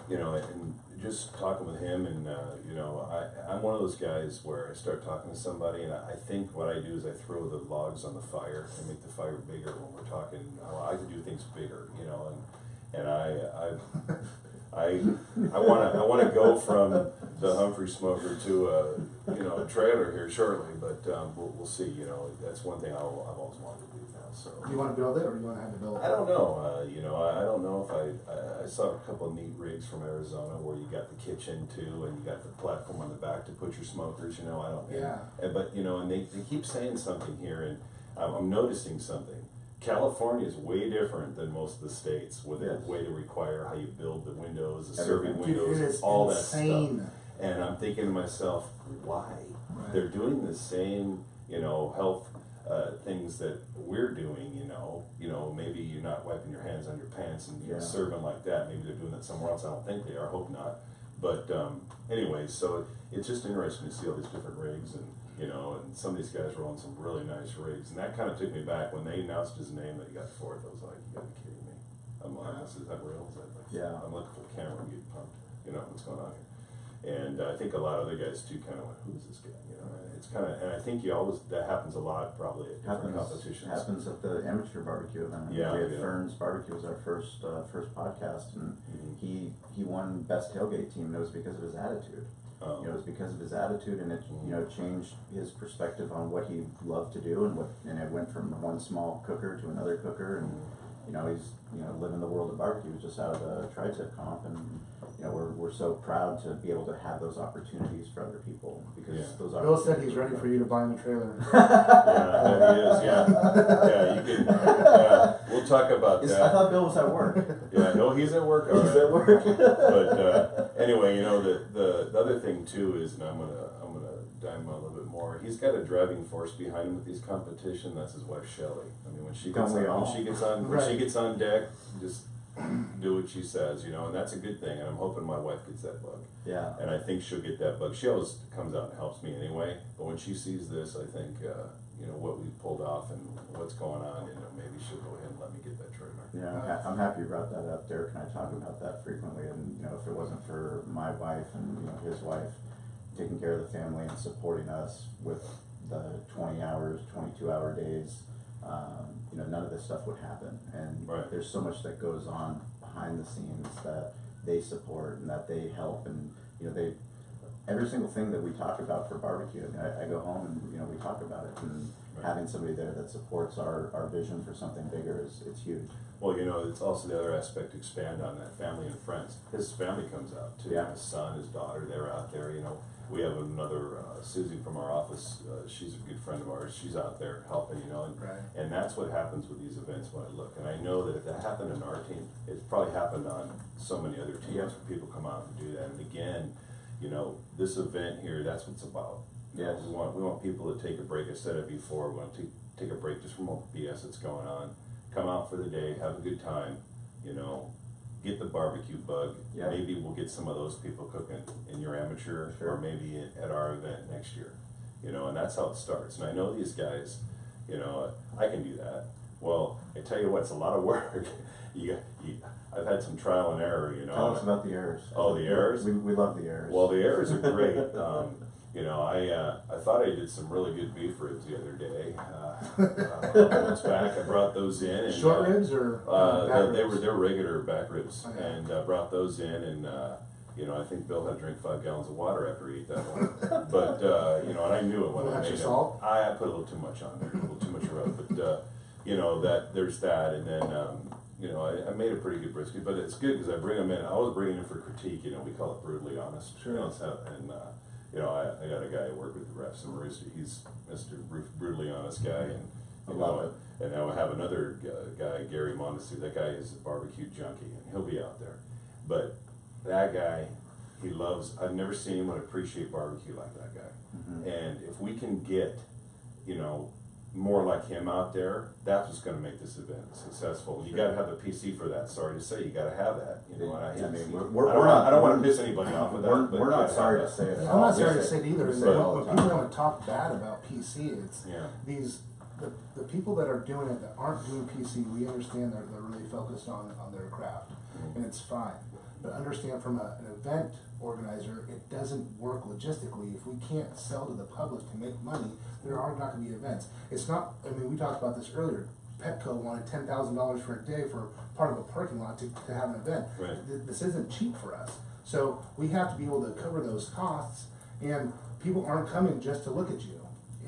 and just talking with him, and I'm one of those guys where I start talking to somebody, and I think what I do is I throw the logs on the fire and make the fire bigger when we're talking. I can do things bigger, and I want to go from the Humphrey Smoker to a trailer here shortly, but we'll see. That's one thing I've always wanted to do now. So Do you want to build it, or do you want to have to build it? I don't know. I don't know if I saw a couple of neat rigs from Arizona where you got the kitchen too, and you got the platform on the back to put your smokers. I don't. Yeah. But and they keep saying something here, and I'm noticing something. California is way different than most of the states, with the way to require how you build the windows, the serving windows, all that stuff. And I'm thinking to myself, why? Right. They're doing the same, health things that we're doing. Maybe you're not wiping your hands on your pants and serving like that. Maybe they're doing that somewhere else. I don't think they are. Hope not. But anyway, so it's just interesting to see all these different rigs, and and some of these guys were on some really nice rigs, and that kind of took me back when they announced his name that he got fourth. I was like, you gotta be kidding me. I'm like, is that real? Is that like, I'm looking for the camera and get pumped. What's going on here? And I think a lot of other guys too kind of went, who is this guy? It's kind of, and I think that happens a lot probably at different competitions. Happens at the amateur barbecue event. We had Fern's Barbecue was our first podcast, and he won best tailgate team. And it was because of his attitude. It was because of his attitude, and it changed his perspective on what he loved to do, and it went from one small cooker to another cooker, and he's living the world of barbecue. He was just out of the tri-tip comp, and we're so proud to be able to have those opportunities for other people, because those Bill said he's ready for you to buy him a trailer. Yeah, he is. Yeah, you can. talk about I that. thought Bill was at work. Yeah, no, he's at work. all He's right. at work. But anyway, you know, the other thing too is, and I'm gonna dive a little bit more. He's got a driving force behind him with these competition. That's his wife Shelley. I mean, when she gets on deck, just do what she says, you know, and that's a good thing. And I'm hoping my wife gets that bug. Yeah. And I think she'll get that bug. She always comes out and helps me anyway. But when she sees this, I think you know what we pulled off and what's going on, you know, maybe she'll go ahead and let me get that trailer. Yeah, I'm happy you brought that up. Derek and I talk about that frequently, and you know, if it wasn't for my wife and you know his wife taking care of the family and supporting us with the 20 hours, 22-hour days, you know, none of this stuff would happen. And Right. there's so much that goes on behind the scenes that they support and that they help, and you know, every single thing that we talk about for barbecue. I mean, I go home and you know we talk about it, and Right. having somebody there that supports our vision for something bigger it's huge. Well, you know, it's also the other aspect to expand on that, family and friends. His family comes out too. Yeah. His son, his daughter, they're out there, you know. We have another, Susie from our office, she's a good friend of ours, she's out there helping, you know, Right. and that's what happens with these events when I look. And I know that if that happened in our team, it's probably happened on so many other teams, Yeah. where people come out and do that. And again, you know, this event here, that's what it's about. You know, Yes. we want people to take a break. I said it before, we want to take a break just from all the BS that's going on. Come out for the day, have a good time, you know, get the barbecue bug. Yeah. Maybe we'll get some of those people cooking in your amateur, Sure. or maybe at our event next year, you know, and that's how it starts. And I know these guys, you know, I can do that. Well, I tell you what, it's a lot of work. I've had some trial and error, you know. Tell us about the errors. Oh, the errors? We love the errors. Well, the errors are great. You know, I thought I did some really good beef ribs the other day. Months back, I brought those in. And, Short ribs or back they ribs? were regular back ribs, Okay. and brought those in, and you know, I think Bill had to drink 5 gallons of water after he ate that one. But you know, and I knew it when I Extra made it. salt? I put a little too much on there, a little too much rub. But you know, there's that, and then you know, I made a pretty good brisket, but it's good because I bring them in. I always bring it in for critique. You know, we call it brutally honest. Sure. You know, and you know, I got a guy who worked with the refs and Marista. He's Mr. Brutally honest guy, and I you love know, it. and now I have another guy, Gary Mondesi. That guy is a barbecue junkie, and he'll be out there. But that guy, he loves. I've never seen anyone appreciate barbecue like that guy. Mhm. And if we can get, you know, more like him out there, that's what's going to make this event successful. You got to have the PC for that. Sorry to say, you got to have that. You know, and I mean, I don't want to piss anybody off with that. but We're you not gotta sorry have to say it. I'm not sorry to Yes, say it either. we Is say that it all when the people time. want to talk bad about PC, it's Yeah. the people that are doing it that aren't doing PC. We understand they're really focused on their craft, Mm-hmm. and it's fine. But understand from an event organizer, it doesn't work logistically. If we can't sell to the public to make money, there are not going to be events. It's not. I mean, we talked about this earlier. Petco wanted $10,000 for a day for part of a parking lot to have an event. Right. This isn't cheap for us. So we have to be able to cover those costs, and people aren't coming just to look at you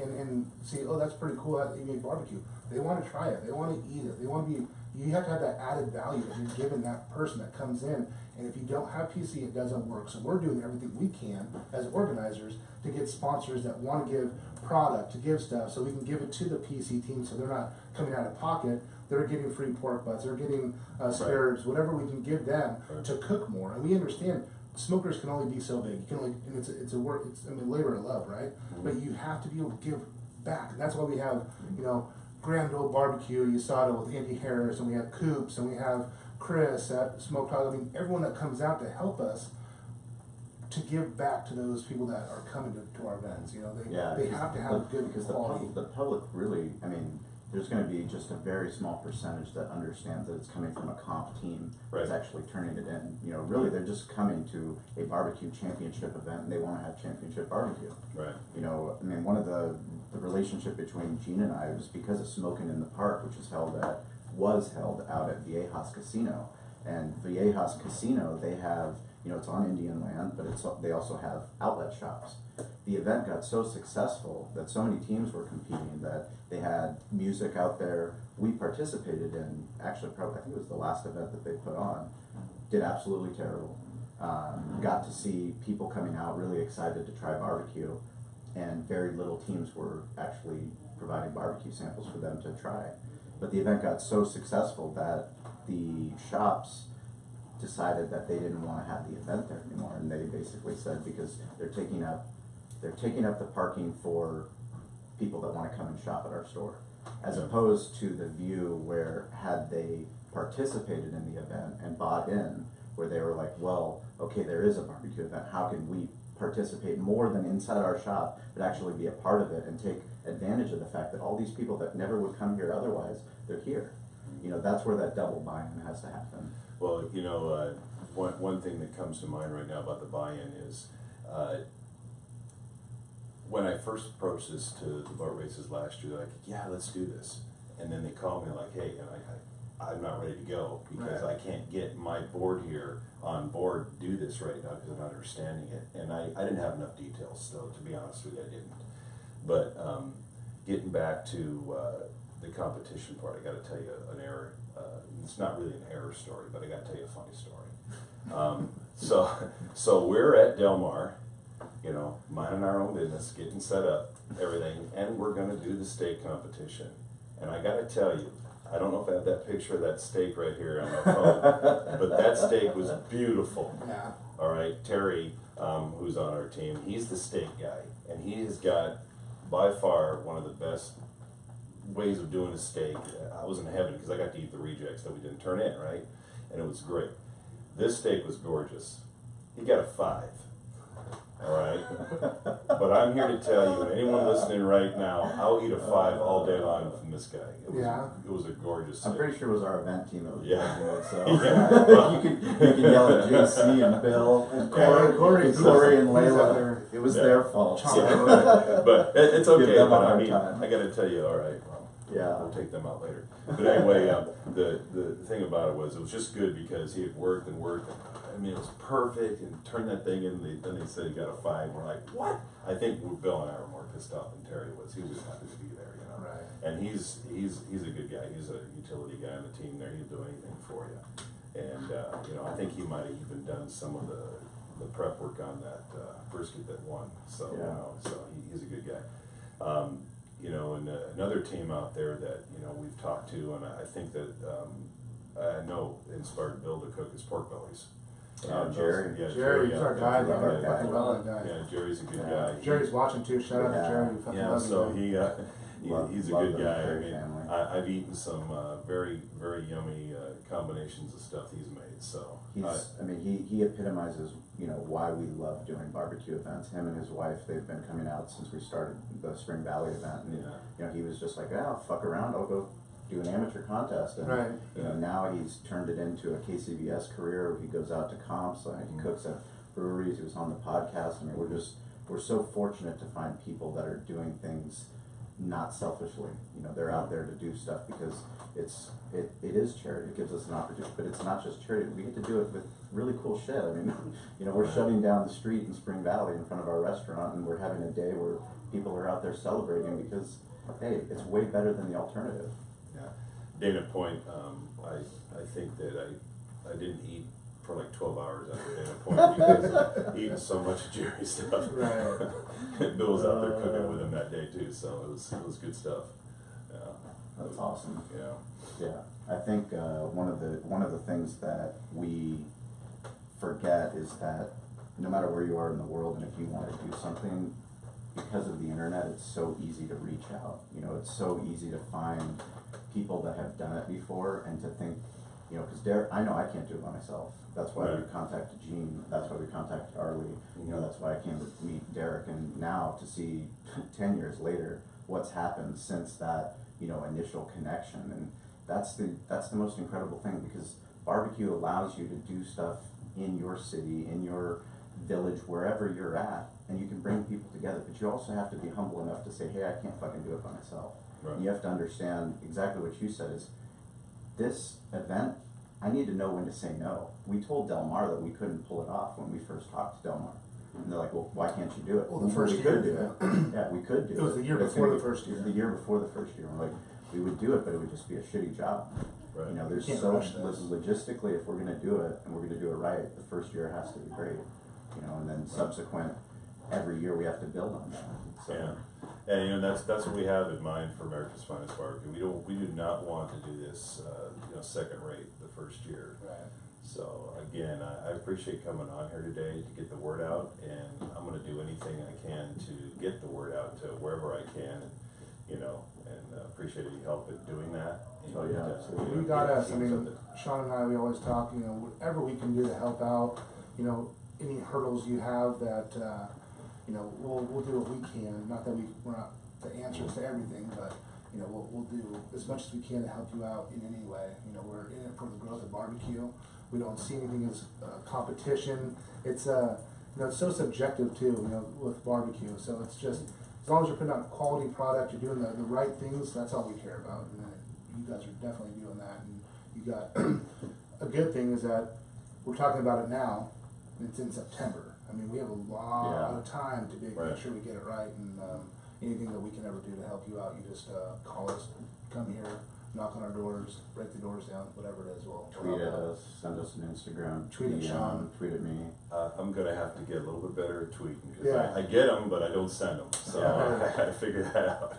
and see, oh, that's pretty cool that you make barbecue. They want to try it. They want to eat it. They want to be, you have to have that added value that you're giving that person that comes in. And if you don't have PC, it doesn't work. So we're doing everything we can as organizers to get sponsors that want to give product, to give stuff, so we can give it to the PC team so they're not coming out of pocket. They're getting free pork butts, they're getting spare ribs, whatever we can give them to cook more. And we understand smokers can only be so big. You can only, and it's a work, it's, I mean, labor of love, right? But you have to be able to give back. And that's why we have, you know, Grand Old Barbecue, you saw it with Andy Harris, and we have Coops, and we have Chris at Smoke Hog. I mean, everyone that comes out to help us to give back to those people that are coming to our events. You know, they have to have good because quality. the public really, I mean, there's going to be just a very small percentage that understands that it's coming from a comp team that's actually turning it in. You know, really, they're just coming to a barbecue championship event, and they want to have championship barbecue. Right. You know, I mean, one of the relationship between Gene and I was because of Smoking in the Park, which was held out at Viejas Casino. And Viejas Casino, they have, you know, it's on Indian land, but they also have outlet shops. The event got so successful that so many teams were competing that they had music out there. We participated in, actually, probably, I think it was the last event that they put on. Did absolutely terrible. Got to see people coming out really excited to try barbecue, and very little teams were actually providing barbecue samples for them to try. But the event got so successful that the shops decided that they didn't want to have the event there anymore, and they basically said because they're taking up the parking for people that want to come and shop at our store, as opposed to the view where had they participated in the event and bought in, where they were like, well, okay, there is a barbecue event, how can we participate more than inside our shop, but actually be a part of it and take advantage of the fact that all these people that never would come here otherwise, they're here. You know, that's where that double buy-in has to happen. Well, you know, one thing that comes to mind right now about the buy-in is, when I first approached this to the boat races last year, they're like, yeah, let's do this. And then they called me like, hey, and I'm not ready to go because I can't get my board here on board to do this right now because I'm not understanding it. And I didn't have enough details still, to be honest with you, I didn't. But getting back to the competition part, I got to tell you an error. It's not really an error story, but I got to tell you a funny story. So we're at Del Mar, you know, minding our own business, getting set up, everything, and we're going to do the steak competition. And I got to tell you, I don't know if I have that picture of that steak right here on my phone, but that steak was beautiful. Yeah. All right, Terry, who's on our team, he's the steak guy, and he has got by far one of the best ways of doing a steak. I was in heaven because I got to eat the rejects that we didn't turn in, right? And it was great. This steak was gorgeous. He got a 5. All right, but I'm here to tell you, anyone listening right now, I'll eat a 5 all day long from this guy. It was a gorgeous steak. I'm pretty sure it was our event team that was Yeah. doing it, so you can yell at JC and Bill and Corey and Layla. It was their fault. But it's okay. Give them But a I hard mean, time. I got to tell you, all right, well, Yeah. we'll take them out later. But anyway, the thing about it was just good because he had worked and worked. I mean, it was perfect, and turned that thing in. Then they said he got a 5. We're like, what? I think Bill and I were more pissed off than Terry was. He was happy to be there, you know. Right. And he's a good guy. He's a utility guy on the team there. He'll do anything for you. And you know, I think he might have even done some of the prep work on that brisket that won. So you know, so he's a good guy. You know, and another team out there that you know we've talked to, and I think that I know inspired Bill to cook is pork bellies. Jerry. Yeah, Jerry's our guy, yeah, though. yeah, Fucking love that guy. Yeah, Jerry's a good Yeah. guy. Jerry's watching too. Shout out to Jerry. We fucking Yeah, love so you, man. he's a Love good the guy. I Jerry mean, family. I've eaten some very yummy combinations of stuff he's made. So I mean, he epitomizes, you know, why we love doing barbecue events. Him and his wife, they've been coming out since we started the Spring Valley event. And, you know, he was just like, I'll fuck around, I'll go do an amateur contest. And, Right. you know, now he's turned it into a KCBS career. He goes out to comps, he cooks at breweries, he was on the podcast. I mean, we're so fortunate to find people that are doing things not selfishly. You know, they're out there to do stuff because it is charity. It gives us an opportunity, but it's not just charity. We get to do it with really cool shit. I mean, you know, we're shutting down the street in Spring Valley in front of our restaurant, and we're having a day where people are out there celebrating because, hey, it's way better than the alternative. yeah, Dana Point. I think that I didn't eat for like 12 hours after Dana Point because of eating so much of Jerry's stuff. Right. Bill was out there cooking with him that day too, so it was good stuff. Yeah, That's awesome. Yeah. Yeah, I think one of the things that we forget is that no matter where you are in the world, and if you want to do something, because of the internet, it's so easy to reach out. You know, it's so easy to find people that have done it before, and to think, you know, because I know I can't do it by myself. That's why we contacted Gene. That's why we contacted Arlie. You know, that's why I came to meet Derek. And now to see 10 years later what's happened since that, you know, initial connection, and that's the most incredible thing, because barbecue allows you to do stuff in your city, in your village, wherever you're at, and you can bring people together. But you also have to be humble enough to say, hey, I can't fucking do it by myself. Right. You have to understand exactly what you said is, this event, I need to know when to say no. We told Del Mar that we couldn't pull it off when we first talked to Del Mar. And they're like, well, why can't you do it? Well, the first we year, could do it. Yeah, we could do it. It was the year But it's before gonna the first year. It was the year before the first year. We're like, we would do it, but it would just be a shitty job. Right. You know, there's Can't so rush this. logistically, if we're gonna do it and we're gonna do it right, the first year has to be great. You know, and then subsequent, every year we have to build on that. So, Yeah. And that's what we have in mind for America's Finest Barbecue. We do not want to do this, second rate the first year. Right. So again, I appreciate coming on here today to get the word out, and I'm gonna do anything I can to get the word out to wherever I can, and appreciate your help in doing that. Oh, yeah, absolutely. You got us. I mean, Sean and I, we always talk, whatever we can do to help out, any hurdles you have that, we'll do what we can. Not that we're not the answers to everything, but, we'll do as much as we can to help you out in any way. We're in it for the growth of barbecue. We don't see anything as competition. It's, it's so subjective too, with barbecue. So it's just, as long as you're putting out quality product, you're doing the right things, that's all we care about. And you guys are definitely doing that. And you got, a good thing is that we're talking about it now, it's in September. I mean, we have a lot of time to make sure we get it right, and anything that we can ever do to help you out, you just call us, come here, knock on our doors, break the doors down, whatever it is, we'll tweet at us, send us an Instagram, tweet at Sean, tweet at me. I'm gonna have to get a little bit better at tweeting, because Yeah. I get them, but I don't send them, so I gotta figure that out.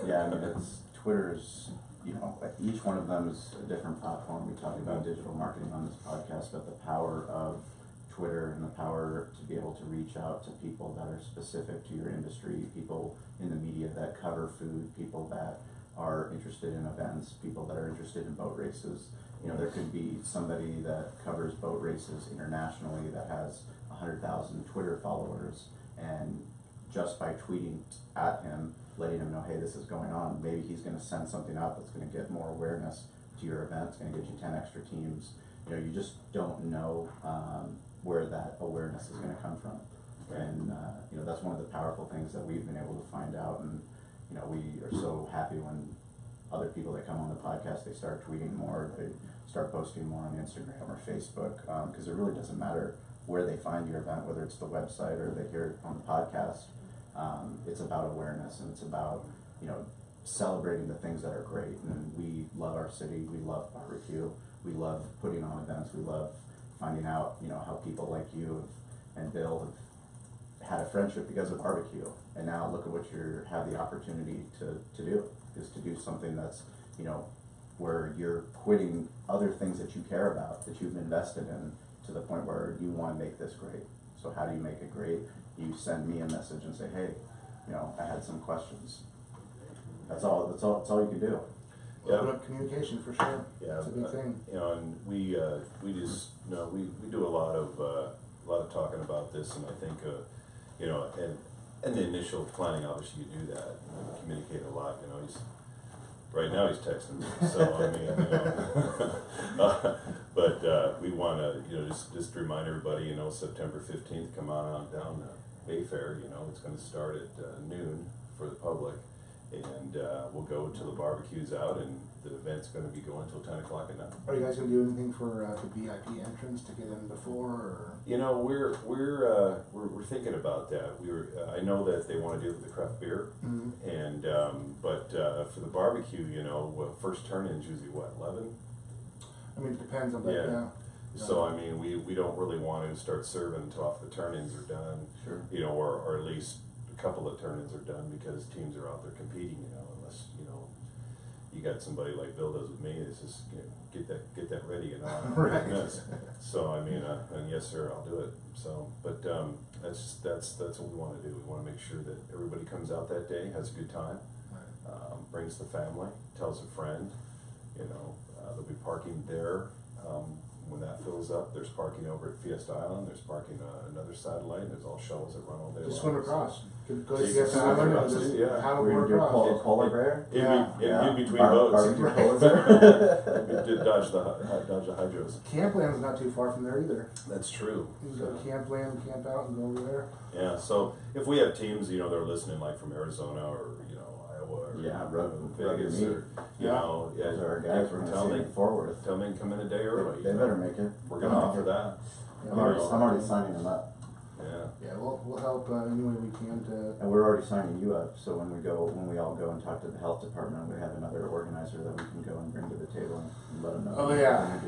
Yeah, I mean, Twitter's, each one of them is a different platform. We talk about digital marketing on this podcast, but the power of Twitter and the power to be able to reach out to people that are specific to your industry, people in the media that cover food, people that are interested in events, people that are interested in boat races. There could be somebody that covers boat races internationally that has 100,000 Twitter followers, and just by tweeting at him, letting him know, hey, this is going on, maybe he's going to send something out that's going to get more awareness to your event. It's going to get you 10 extra teams. You just don't know where that awareness is going to come from. And that's one of the powerful things that we've been able to find out. And we are so happy when other people that come on the podcast, they start tweeting more, they start posting more on Instagram or Facebook, because it really doesn't matter where they find your event, whether it's the website or they hear it on the podcast. It's about awareness, and it's about celebrating the things that are great. And we love our city, we love barbecue, we love putting on events, we love finding out how people like you and Bill have had a friendship because of barbecue, and now look at what you have the opportunity to do, is to do something that's where you're quitting other things that you care about, that you've invested in, to the point where you want to make this great. So how do you make it great? You send me a message and say, hey, I had some questions. That's all you can do. open up communication for sure. Yeah, it's a big thing. And we just we do a lot of talking about this, and I think and the initial planning, obviously you do that, communicate a lot. Right now he's texting me, so I mean, but we want to just remind everybody, September 15th, come on down to Bayfair. It's going to start at noon for the public. And we'll go till the barbecue's out, and the event's going to be going till 10 o'clock at night. Are you guys going to do anything for the VIP entrance to get in before? Or? We're thinking about that. I know that they want to do it with the craft beer, and but for the barbecue, first turn-in's usually what, 11? I mean, it depends on that. Yeah. So I mean, we don't really want to start serving until off the turn-ins are done. Sure. Or at least a couple of turn-ins are done, because teams are out there competing, unless, you got somebody like Bill does with me, it's just, get that ready, Right. So, I mean, and yes, sir, I'll do it. So, but, that's what we want to do. We want to make sure that everybody comes out that day, has a good time, brings the family, tells a friend, there'll be parking there. When that fills up, there's parking over at Fiesta Island, there's parking on another satellite, and there's all shuttles that run all day long. Just swim across. Go to Take Fiesta swim Island and across, just yeah. have a We're walk gonna do across. polar bear. In between Barbecue boats. polar bear. Dodge the hydros. Campland's not too far from there either. That's true. You can go to Campland, camp out, and go over there. Yeah, so if we have teams, they're listening like from Arizona or, Iowa or Vegas or, Those are our guys. We're tell gonna me, see them forward. tell me to come in a day early. They better make it. We're gonna offer that. I'm already signing them up. Yeah. Yeah, we'll help any way we can to. And we're already signing you up, so when we all go and talk to the health department, we have another organizer that we can go and bring to the table and let them know. Oh, yeah.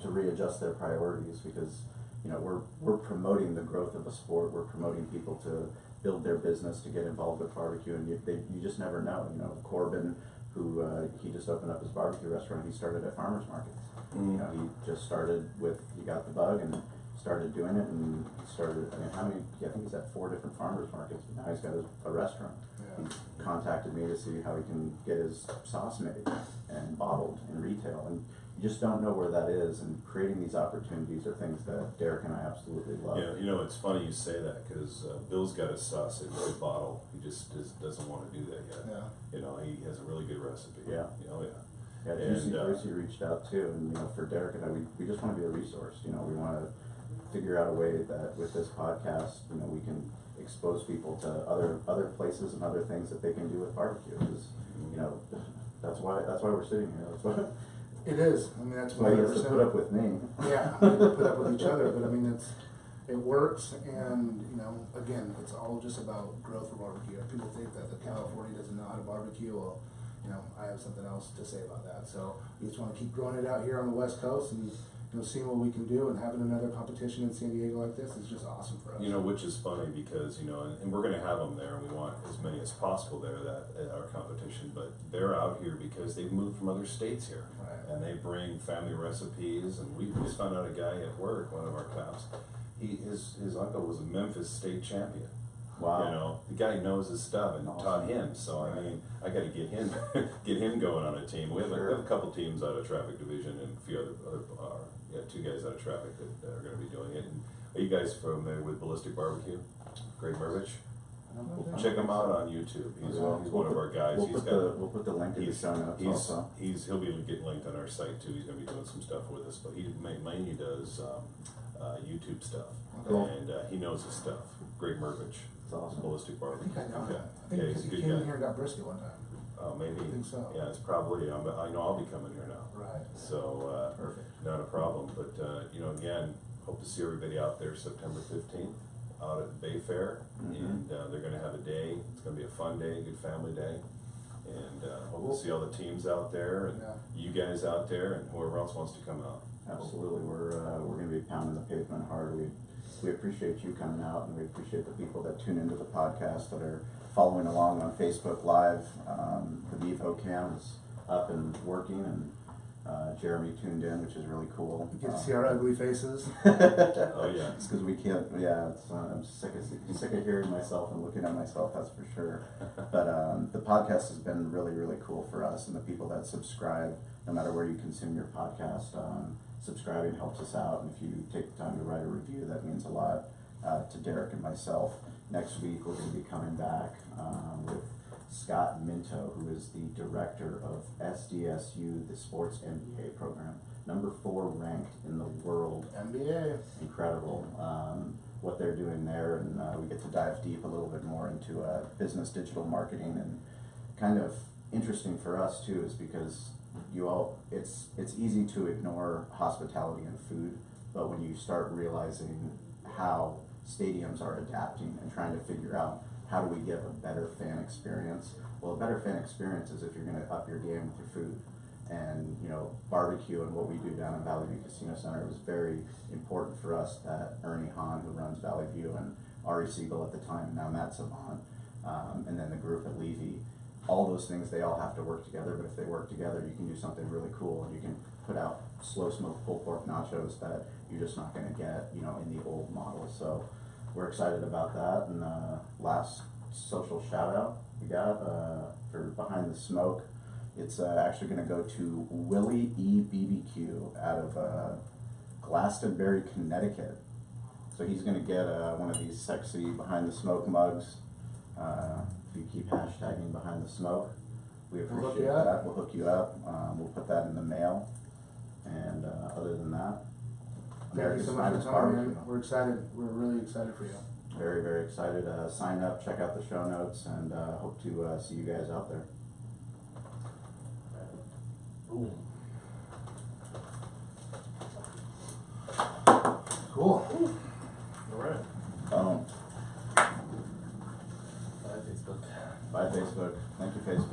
To readjust their priorities, because we're promoting the growth of the sport. We're promoting people to build their business to get involved with barbecue, and you just never know. You know, Corbin, who he just opened up his barbecue restaurant. He started at farmers markets. You know, he just started he got the bug and started doing it, and he started. I mean, I think he's at 4 different farmers markets, but now he's got a restaurant. Yeah. He's contacted me to see how he can get his sauce made and bottled in retail, and you just don't know where that is. And creating these opportunities are things that Derek and I absolutely love. Yeah, you know, it's funny you say that, because Bill's got his sausage bottle. He just doesn't want to do that yet. Yeah. You know, he has a really good recipe. Yeah. You know, yeah. Yeah, And, Juicy reached out too, and you know, for Derek and I, we just want to be a resource. You know, we want to figure out a way that with this podcast, you know, we can expose people to other places and other things that they can do with barbecue. Because you know, that's why we're sitting here. That's why. It is. I mean, that's Well, he has to 100%. put up with me. Yeah, we put up with each other, but I mean, it works, and you know, again, it's all just about growth for barbecue. People think that the California doesn't know how to barbecue. Well, you know, I have something else to say about that. So we just want to keep growing it out here on the West Coast, and you know, seeing what we can do, and having another competition in San Diego like this is just awesome for us. You know, which is funny because, you know, and we're going to have them there, and we want as many as possible there that at our competition, but they're out here because they've moved from other states here. Right. And they bring family recipes, and we just found out a guy at work, one of our class, his uncle was a Memphis state champion. Wow. You know, the guy knows his stuff and taught him. So I mean, I got to get him going on a team. We have a couple teams out of traffic division and a few other 2 guys out of traffic that are going to be doing it. And are you guys familiar with Ballistic Barbecue? Greg Mervich? Check him out on YouTube. He's one of our guys. We'll put the link in the show notes also. He'll be getting linked on our site too. He's going to be doing some stuff with us, but he mainly does YouTube stuff, and he knows his stuff. Greg Mervich. It's awesome. Ballistic I Barbecue. think I know that. I Yeah, think he's a he good came in guy. here and got brisket one time. Oh, maybe. I think so. Yeah, it's probably. I know I'll be coming here now. Right. So Perfect. not a problem. But you know, again, hope to see everybody out there September 15th out at Bay Fair, and they're going to have a day. It's going to be a fun day, good family day, and hope to see all the teams out there and you guys out there and whoever else wants to come out. Absolutely, we're going to be pounding the pavement hard. We appreciate you coming out, and we appreciate the people that tune into the podcast that are following along on Facebook Live. The Bevo cam is up and working, and Jeremy tuned in, which is really cool. You get to see our ugly faces. Oh yeah. It's because we can't. Yeah, I'm sick of hearing myself and looking at myself. That's for sure. But the podcast has been really, really cool for us, and the people that subscribe, no matter where you consume your podcast. Subscribing helps us out, and if you take the time to write a review, that means a lot to Derek and myself. Next week, we're going to be coming back with Scott Minto, who is the director of SDSU, the Sports MBA program, number 4 ranked in the world. NBA. Incredible what they're doing there, and we get to dive deep a little bit more into business digital marketing, and kind of interesting for us too is because it's easy to ignore hospitality and food, but when you start realizing how stadiums are adapting and trying to figure out how do we give a better fan experience, well, a better fan experience is if you're going to up your game with your food. And you know, barbecue and what we do down in Valley View Casino Center was very important for us. That Ernie Hahn, who runs Valley View, and Ari Siegel at the time, now Matt Savant, and then the group at Levy, all those things, they all have to work together, but if they work together, you can do something really cool, and you can put out slow smoked pulled pork nachos that you're just not going to get, you know, in the old model. So we're excited about that. And last social shout out we got for Behind the Smoke, it's actually going to go to Willie E. BBQ out of Glastonbury, Connecticut. So he's going to get one of these sexy Behind the Smoke mugs. If you keep hashtagging Behind the Smoke, we appreciate that. We'll hook you up. We'll put that in the mail. And other than that, Thank you so much for coming, man. We're excited. We're really excited for you. Very, very excited. Sign up, check out the show notes, and hope to see you guys out there. Boom. Cool. All right. Boom. Bye, Facebook. Bye, Facebook. Thank you, Facebook.